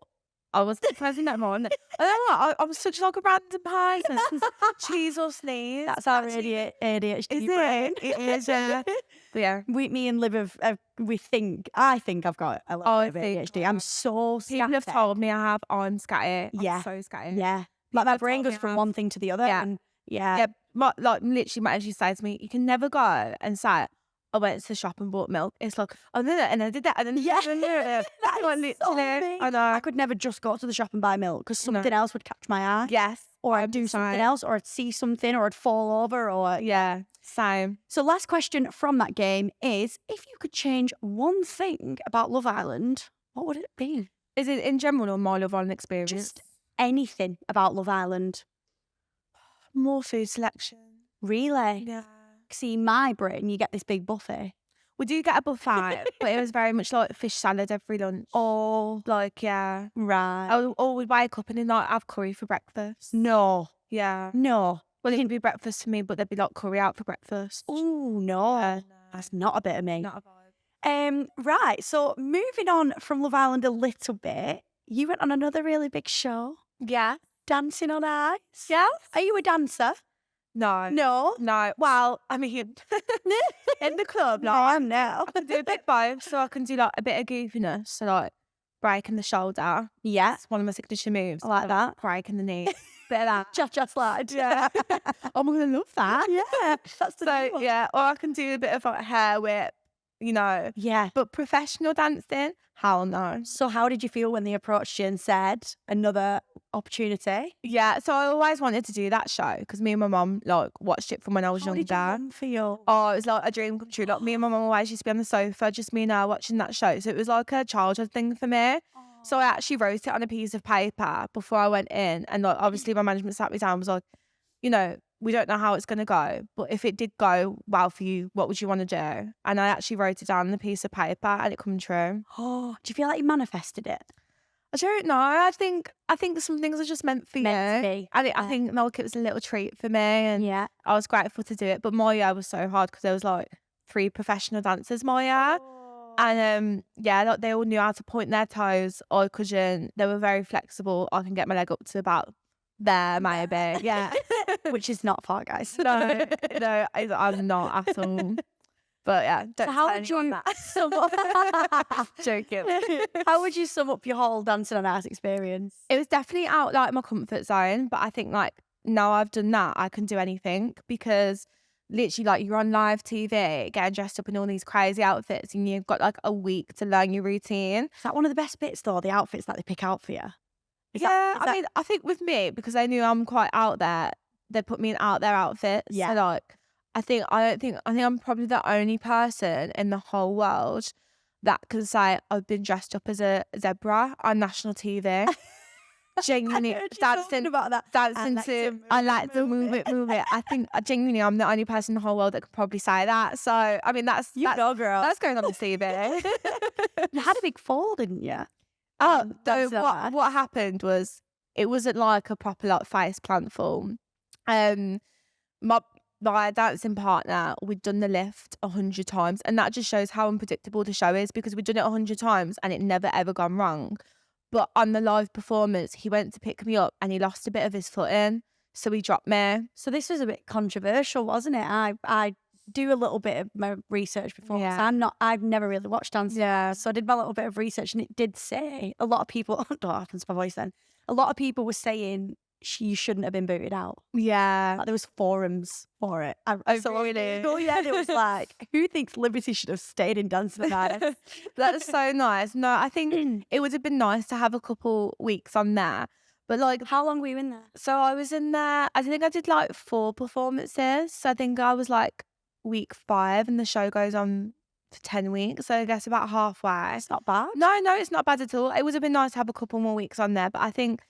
I was present that morning. I don't know. I was such like a random person. Cheese or sneeze. That's our ADHD. Is it? It is. Yeah. But yeah. Me and Liv I think I've got a little bit of ADHD. I'm so scatty. People have told me I have. I'm scatty. Yeah. I'm so scatty. Yeah. Like my brain goes from one thing to the other. Yeah. And Like literally, my energy says to me, you can never go and say, I went to the shop and bought milk. It's like, oh, no, and I did that. And then, that's literally, I know. I could never just go to the shop and buy milk because something else would catch my eye. Yes. Or I'd do something else, or I'd see something, or I'd fall over, or... Yeah, same. So last question from that game is, if you could change one thing about Love Island, what would it be? Is it in general or my Love Island experience? Just anything about Love Island. More food selection. Really? Yeah. See, my Britain, you get this big buffet. We do get a buffet, but it was very much like fish salad every lunch. Oh. Like, yeah. Right. Or we'd wake up and then like have curry for breakfast. No. Yeah. No. Well, it wouldn't be breakfast for me, but there'd be like curry out for breakfast. Oh, no. No. That's not a bit of me. Not a vibe. Right, so moving on from Love Island a little bit, you went on another really big show. Yeah. Dancing on Ice. Yeah. Are you a dancer? No. No? No. Well, I mean, in the club, like, I am now. I can do a bit both. So I can do like a bit of goofiness. So like breaking the shoulder. Yeah. That's one of my signature moves. I like that. Breaking the knee. Bit of that. Cha-cha slide. Yeah. I'm going to love that. Yeah. That's the So, yeah. Or I can do a bit of like hair whip, Yeah. But professional dancing, hell no. So how did you feel when they approached you and said another opportunity? Yeah. So I always wanted to do that show because me and my mum like watched it from when I was younger. How did you feel? Oh, it was like a dream come true. Like me and my mum always used to be on the sofa, just me and her watching that show. So it was like a childhood thing for me. So I actually wrote it on a piece of paper before I went in. And like, obviously my management sat me down and was like, we don't know how it's going to go, but if it did go well for you, what would you want to do? And I actually wrote it down on a piece of paper and it come true. Oh, do you feel like you manifested it? I don't know. I think some things are just meant for you. Meant to be. I think like it was a little treat for me, and I was grateful to do it. But my year was so hard because there was like 3 professional dancers my year. And like they all knew how to point their toes. I couldn't. They were very flexible. I can get my leg up to about there, maybe. Yeah. Which is not far, guys. No, I'm not at all. But yeah, so how would you sum up? Joking. How would you sum up your whole dancing on ice experience? It was definitely out like my comfort zone, but I think like now I've done that, I can do anything because literally like you're on live TV getting dressed up in all these crazy outfits and you've got like a week to learn your routine. Is that one of the best bits though, the outfits that they pick out for you? I mean, I think with me, because they knew I'm quite out there, they put me in out there outfits. Yeah. So like I think I'm probably the only person in the whole world that can say I've been dressed up as a zebra on national TV. Genuinely dancing about that. I like to move it. I think genuinely I'm the only person in the whole world that could probably say that. So I mean that's girl. That's going on the TV. You had a big fall, didn't you? Oh, so what happened was it wasn't like a proper like face plant fall. My dancing partner, we'd done the lift 100 times, and that just shows how unpredictable the show is because we'd done it 100 times and it never ever gone wrong. But on the live performance, he went to pick me up and he lost a bit of his footing, so he dropped me. So this was a bit controversial, wasn't it? I do a little bit of my research before. Yeah. I've never really watched dancing. Yeah. So I did my little bit of research and it did say a lot of people, what happens to my voice then? A lot of people were saying you shouldn't have been booted out. Yeah. Like, there was forums for it. Really? Oh yeah, it was like, who thinks Liberty should have stayed in Dance for Night? That's so nice. No, I think it would have been nice to have a couple weeks on there. But like, how long were you in there? So I was in there, I think I did like 4 performances. So I think I was like week 5 and the show goes on for 10 weeks. So I guess about halfway. It's not bad. No, it's not bad at all. It would have been nice to have a couple more weeks on there. But I think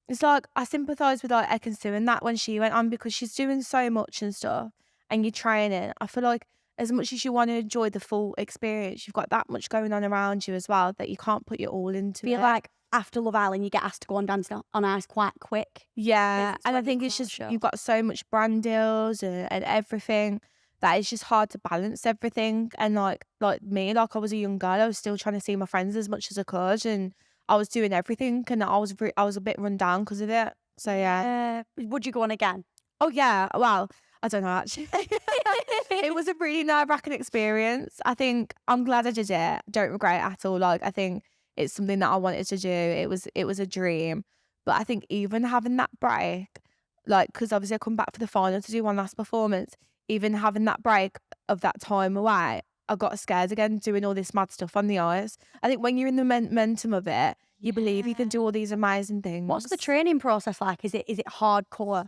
it's like, I sympathise with like Ekin-Su and that when she went on, because she's doing so much and stuff and you're training. I feel like as much as you want to enjoy the full experience, you've got that much going on around you as well that you can't put your all into it. Like, after Love Island, you get asked to go on Dancing on Ice quite quick. Yeah, and I think it's just, you've got so much brand deals and everything that it's just hard to balance everything. And like me, like I was a young girl, I was still trying to see my friends as much as I could, and I was doing everything, and I was a bit run down because of it. So yeah. Would you go on again? Oh yeah, well, I don't know actually. It was a really nerve-wracking experience. I think I'm glad I did it. Don't regret it at all. Like, I think it's something that I wanted to do. It was a dream. But I think even having that break, like, because obviously I come back for the final to do one last performance, even having that break of that time away, I got scared again doing all this mad stuff on the ice. I think when you're in the momentum of it, you believe you can do all these amazing things. What's the training process like? Is it hardcore?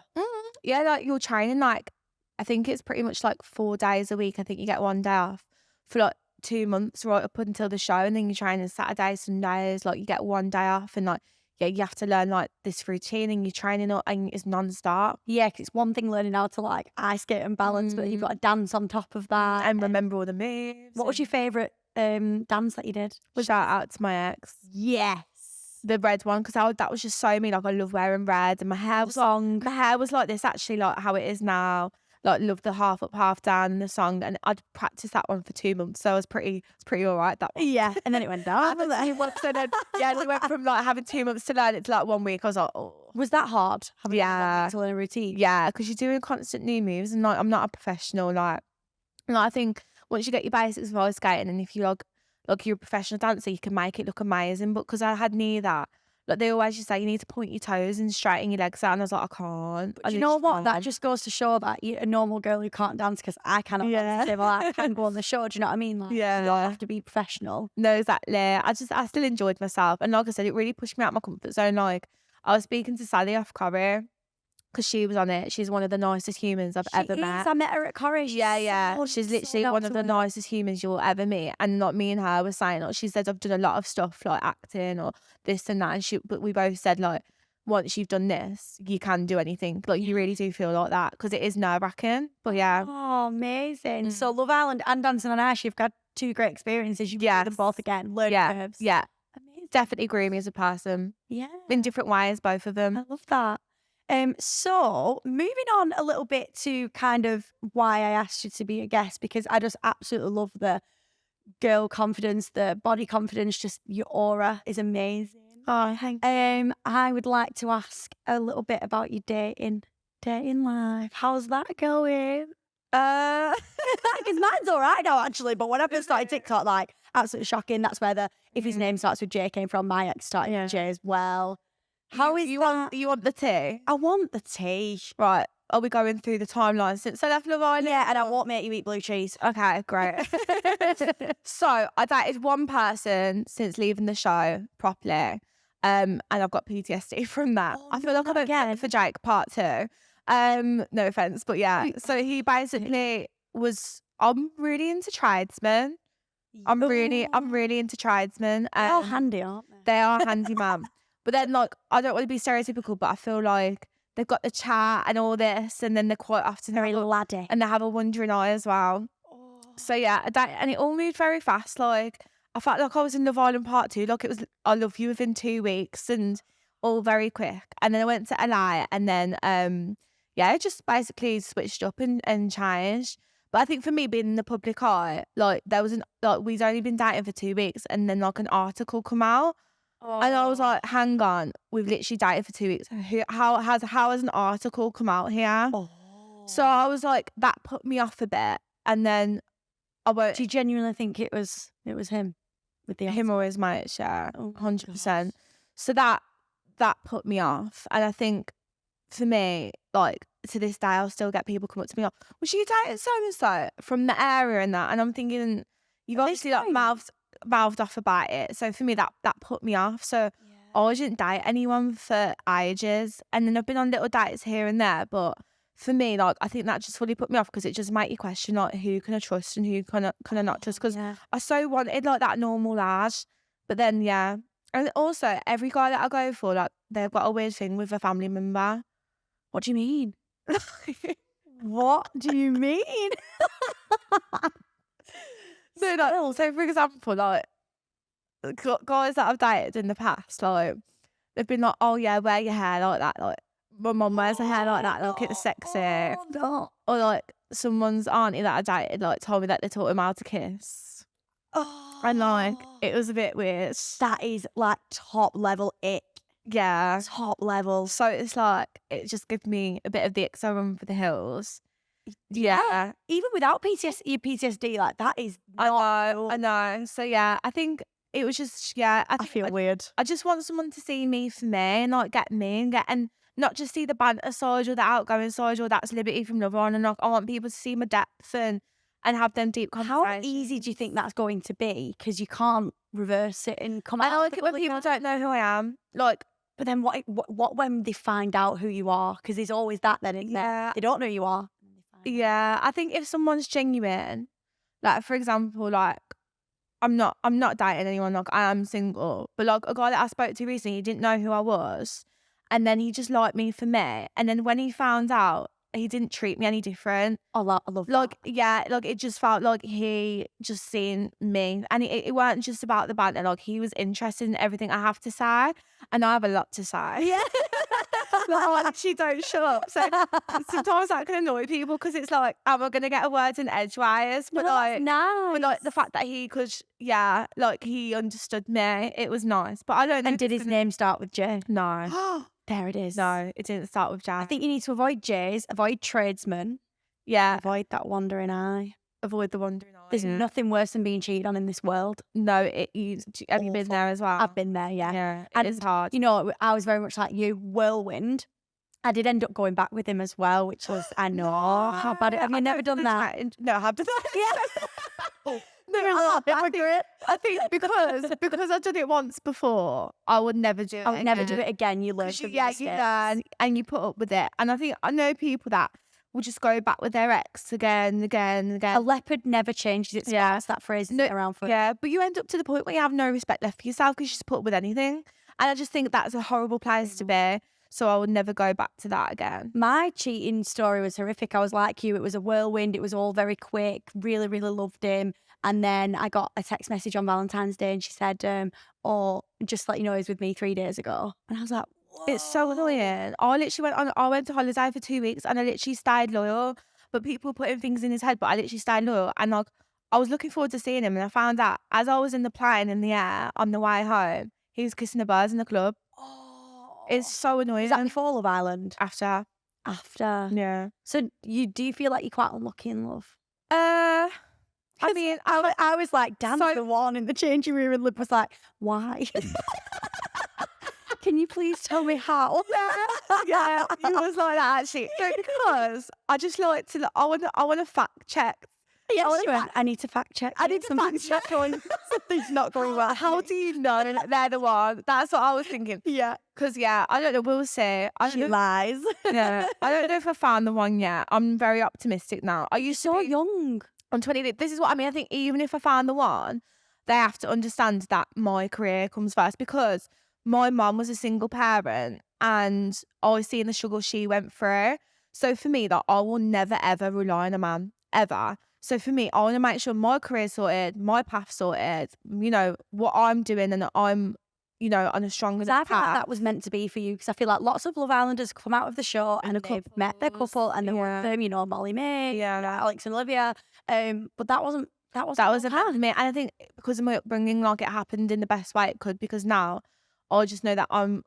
Yeah, like you're training, like, I think it's pretty much like 4 days a week. I think you get 1 day off for like 2 months right up until the show, and then you're training Saturdays, Sundays, like you get 1 day off, and like, yeah, you have to learn like this routine, and you're training up and it's non-stop. Yeah, because it's one thing learning how to like ice skate and balance, but then you've got to dance on top of that. And remember all the moves. What was your favourite dance that you did? Shout out to my ex. Yes. The red one, because that was just so me. Like, I love wearing red, and my hair was like this, actually, like how it is now. Like, love the half up, half down in the song, and I'd practiced that one for 2 months, so it's pretty all right, that one. Yeah, and then it went down. So then, yeah, we went from like having 2 months to learn it to like 1 week. I was like, oh. Was that hard? Yeah. To learn a routine? Yeah, because you're doing constant new moves, and like, I'm not a professional. Like, I think once you get your basics of ice skating, and if you like you're a professional dancer, you can make it look amazing. But because I had neither. Like, they always just say you need to point your toes and straighten your legs out, and I was like, I can't. But you know what? That just goes to show that you're a normal girl who can't dance, because I cannot dance. Well, I can go on the show. Do you know what I mean? Like, yeah, you don't have to be professional. No, exactly. I still enjoyed myself, and like I said, it really pushed me out of my comfort zone. Like, I was speaking to Sally off Corrie, because she was on it. She's one of the nicest humans I've ever met. I met her at Corrie. Yeah. She's literally one of the nicest humans you'll ever meet. And like, me and her were saying, like, she said, I've done a lot of stuff like acting or this and that. But we both said, like, once you've done this, you can do anything. Like, you really do feel like that, because it is nerve-wracking. But yeah. Oh, amazing. So Love Island and Dancing on Ice, you've got 2 great experiences. You've done them both again. Learning curves. Yeah. Amazing. Definitely grew me as a person. Yeah. In different ways, both of them. I love that. So moving on a little bit to kind of why I asked you to be a guest, because I just absolutely love the girl confidence, the body confidence, just your aura is amazing. Oh, thank you. I would like to ask a little bit about your dating life. How's that going? Because mine's all right now, actually, but when I first started TikTok, like, absolutely shocking. That's where if his name starts with J came from. My ex started with J as well. How is you that? You want the tea? I want the tea. Right. Are we going through the timeline since I left Love Island? Yeah, and I won't make you eat blue cheese. Okay, great. So I dated one person since leaving the show properly, and I've got PTSD from that. I feel like I'm again for Jake part 2. No offense, but yeah. So he basically was. I'm really into tradesmen. I'm really into tradesmen. They're all handy, aren't they? They are handy, ma'am. But then, like, I don't want to be stereotypical, but I feel like they've got the chat and all this, and then they're quite often very laddie, and they have a wandering eye as well. Oh. So yeah, and it all moved very fast. Like, I felt like I was in Love Island part 2. Like, it was I love you within 2 weeks, and all very quick. And then I went to LA, and then it just basically switched up and changed. But I think for me, being in the public eye, like, we'd only been dating for 2 weeks, and then like an article come out. Oh. And I was like, hang on, we've literally dated for 2 weeks. How has an article come out here? Oh. So I was like, that put me off a bit. And then I went. Do you genuinely think it was him? With the him or his mates, yeah, 100%. So that put me off. And I think for me, like, to this day, I'll still get people come up to me like, was you dating so-and-so from the area and that? And I'm thinking, you've obviously like mouthed off about it. So for me, that put me off. So I didn't date anyone for ages. And then I've been on little dates here and there. But for me, like, I think that just fully put me off because it just make you question, like, who can I trust and who can I not trust? Because I so wanted, like, that normal lad. But then, yeah. And also, every guy that I go for, like, they've got a weird thing with a family member. What do you mean? What do you mean? So for example, like, guys that I've dated in the past, like, they've been like, oh yeah, wear your hair like that, like, my mum wears her hair like that, like, it's sexy. Oh, no. Or like, someone's auntie that I dated, like, told me that they taught him how to kiss. Oh. And like, it was a bit weird. That is like top level ick. Yeah. Top level. So it's like, it just gives me a bit of the XO run for the hills. Yeah. Even without PTSD, like, that is not... I know. So yeah, I think it was just, I feel weird. I just want someone to see me for me and like get me and not just see the banter side or the outgoing side or that's Liberty from Love On. And like, I want people to see my depth and have them deep conversations. How easy do you think that's going to be? Because you can't reverse it and come out. I like it when people don't know who I am. Like, but then what when they find out who you are? Because there's always that then, isn't there? They don't know who you are. Yeah, I think if someone's genuine, like, for example, like, I'm not dating anyone, like, I am single, but like a guy that I spoke to recently, he didn't know who I was, and then he just liked me for me, and then when he found out, he didn't treat me any different. I love like that. Yeah, like, it just felt like he just seen me, and it weren't just about the banter. Like, he was interested in everything I have to say, and I have a lot to say. Yeah. Like, I actually don't shut up. So sometimes that can annoy people because it's like, am I gonna get a word in edgeways? But like, nice. But like the fact that he could, like, he understood me, it was nice. But I don't know. And did his name start with J? No. There it is. No, it didn't start with J. I think you need to avoid J's, avoid tradesmen. Yeah. Avoid that wandering eye. Avoid the wandering eye. There's nothing worse than being cheated on in this world. No, have you been there as well? I've been there, yeah. Yeah, it is hard. You know, I was very much like you, whirlwind. I did end up going back with him as well, which was, I know, how bad it. Have you never done that? No, I have done that. Yeah. I think because I've done it once before, I would never do it. I would never do it again. You learn from your mistakes. You learn and you put up with it. And I think I know people that will just go back with their ex again and again and again. A leopard never changes its spots. That phrase is around for. Yeah, but you end up to the point where you have no respect left for yourself because you just put up with anything. And I just think that's a horrible place to be. So I would never go back to that again. My cheating story was horrific. I was like you. It was a whirlwind. It was all very quick. Really, really loved him. And then I got a text message on Valentine's Day and she said, oh, just let you know he was with me 3 days ago. And I was like, whoa. It's so annoying. I went to holiday for 2 weeks and I literally stayed loyal. But people were putting things in his head, but I literally stayed loyal. And like, I was looking forward to seeing him and I found out as I was in the plane in the air on the way home, he was kissing the birds in the club. It's so annoying. Is that before Love Island? After. Yeah. So do you feel like you're quite unlucky in love? I mean, I was like, Dan's the one in the changing room, and Lib was like, why? Can you please tell me how? Yeah, he was like that actually. No, because I just like to. I want to fact check. Yeah, I need to fact check. I need to fact check on something's not going well. How do you know that they're the one? That's what I was thinking. Yeah. Because, I don't know. We'll see. She lies. Yeah. I don't know if I found the one yet. I'm very optimistic now. Are you so young? I'm 20. This is what I mean. I think even if I found the one, they have to understand that my career comes first because my mum was a single parent and I was seeing the struggle she went through. So for me, I will never, ever rely on a man, ever. So for me, I want to make sure my career's sorted, my path's sorted, what I'm doing and I'm, on a stronger path. I feel like that was meant to be for you because I feel like lots of Love Islanders come out of the show and have met their couple and they're one of them, Molly May, Alex and Olivia. But that wasn't for me. And I think because of my upbringing, like it happened in the best way it could because now I just know that I'm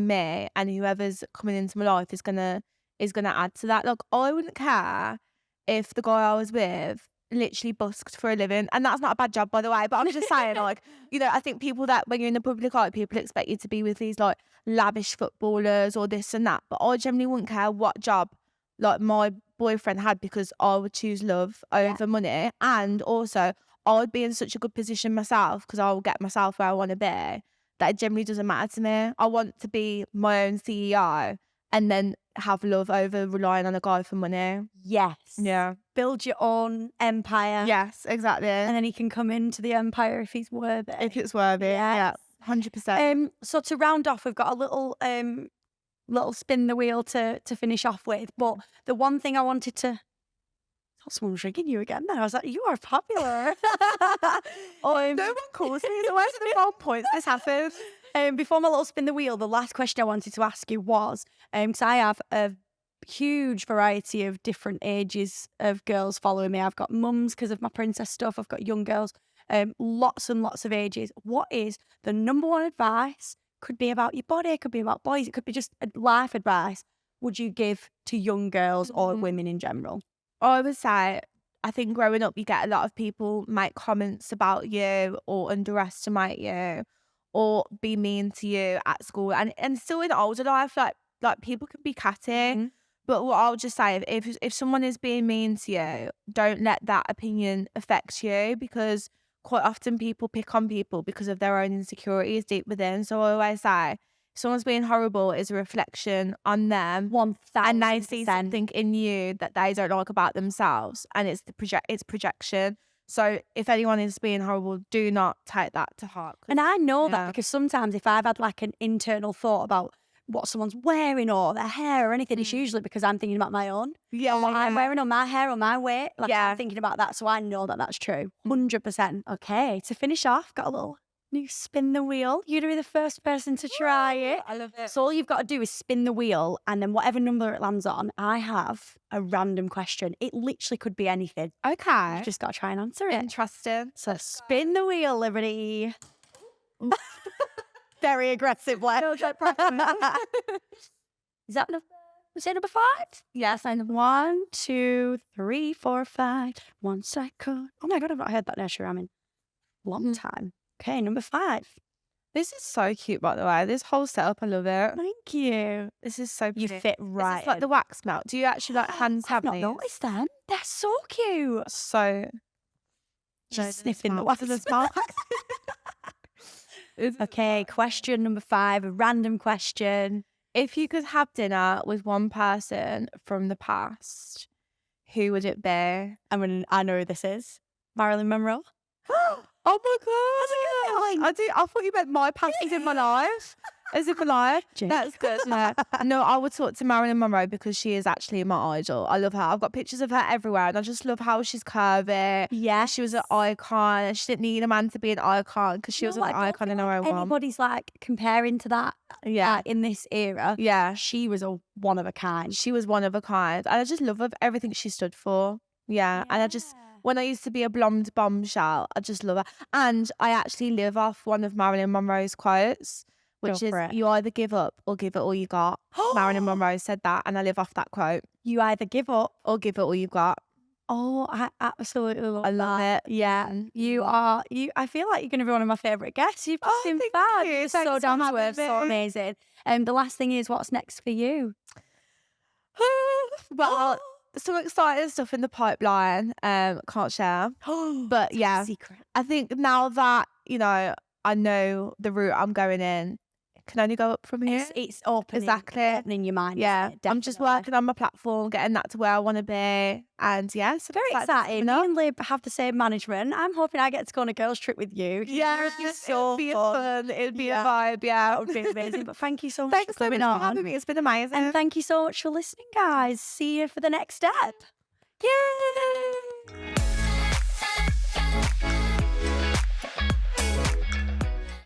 me and whoever's coming into my life is gonna add to that. Like I wouldn't care if the guy I was with literally busked for a living, and that's not a bad job, by the way, but I'm just saying, like, you know, I think people that when you're in the public eye, people expect you to be with these like lavish footballers or this and that, but I generally wouldn't care what job like my boyfriend had, because I would choose love over money, and also I would be in such a good position myself because I will get myself where I want to be, that it generally doesn't matter to me. I want to be my own CEO and then have love over relying on a guy for money. Yes. Yeah. Build your own empire. Yes, exactly. And then he can come into the empire if he's worthy. If it's worthy. Yes. Yeah. 100%. So to round off, we've got a little spin the wheel to finish off with. But the one thing I wanted to... Oh, someone was ringing you again then. I was like, you are popular. No one calls me. So where's the wrong points this happens? Before my little spin the wheel, the last question I wanted to ask you was, because I have a huge variety of different ages of girls following me. I've got mums because of my princess stuff. I've got young girls, lots and lots of ages. What is the number one advice? Could be about your body, it could be about boys, it could be just life advice would you give to young girls or women in general? I would say, I think growing up, you get a lot of people make comments about you or underestimate you or be mean to you at school. And still in older life, like people can be catty. But what I'll just say, if someone is being mean to you, don't let that opinion affect you, because quite often people pick on people because of their own insecurities deep within. So I always say, if someone's being horrible, is a reflection on them. 1000%. And they see something in you that they don't like about themselves, and it's projection. So if anyone is being horrible, do not take that to heart. And I know that because sometimes if I've had like an internal thought about what someone's wearing or their hair or anything, it's usually because I'm thinking about my own. Yeah, what I'm wearing on my hair or my weight. Like I'm thinking about that, so I know that that's true. 100%. Okay, to finish off, got a little new spin the wheel. You're going to be the first person to try it. I love it. So all you've got to do is spin the wheel, and then whatever number it lands on, I have a random question. It literally could be anything. Okay. You've just got to try and answer it. Interesting. So spin the wheel, Liberty. Very aggressive. Is that number? Was it number 5? Yes, I know. 1, 2, 3, 4, 5. 1 second. Oh my God, I've not heard that nursery rhyme in a long time. Okay, number 5. This is so cute, by the way. This whole setup, I love it. Thank you. This is so pretty. You fit right. It's like the wax melt. Do you actually like hand tap I've not these? noticed them. They're so cute. So just sniffing the wax. Okay, question number 5, a random question. If you could have dinner with one person from the past, who would it be? I know who this is. Marilyn Monroe. Oh my God. I thought you meant my past is in my life. As if alive. That's good. No, I would talk to Marilyn Monroe because she is actually my idol. I love her. I've got pictures of her everywhere, and I just love how she's curvy. Yeah. She was an icon. She didn't need a man to be an icon because she was an icon in her own one. Anybody's like comparing to that in this era. Yeah. She was a one of a kind. She was one of a kind. And I just love everything she stood for. Yeah. And I just... When I used to be a blonde bombshell, I just love her. And I actually live off one of Marilyn Monroe's quotes, which is, you either give up or give it all you got. Marilyn Monroe said that, and I live off that quote. You either give up or give it all you got. Oh, I absolutely love I love that. it. Yeah. I feel like you're going to be one of my favourite guests. You've just been fab. You're so down to earth, so amazing. The last thing is, what's next for you? Well... some exciting stuff in the pipeline. Can't share. But yeah, secret. I think now that, I know the route I'm going in, it can only go up from here. It's opening. Exactly. Opening your mind. Yeah. I'm just working on my platform, getting that to where I want to be. And yeah, so very exciting. Me and Lib have the same management. I'm hoping I get to go on a girls' trip with you. Yeah, it'd be fun. It'd be a vibe. Yeah, it would be amazing. But thank you so much for coming on. Having me. It's been amazing. And thank you so much for listening, guys. See you for the next step. Yay!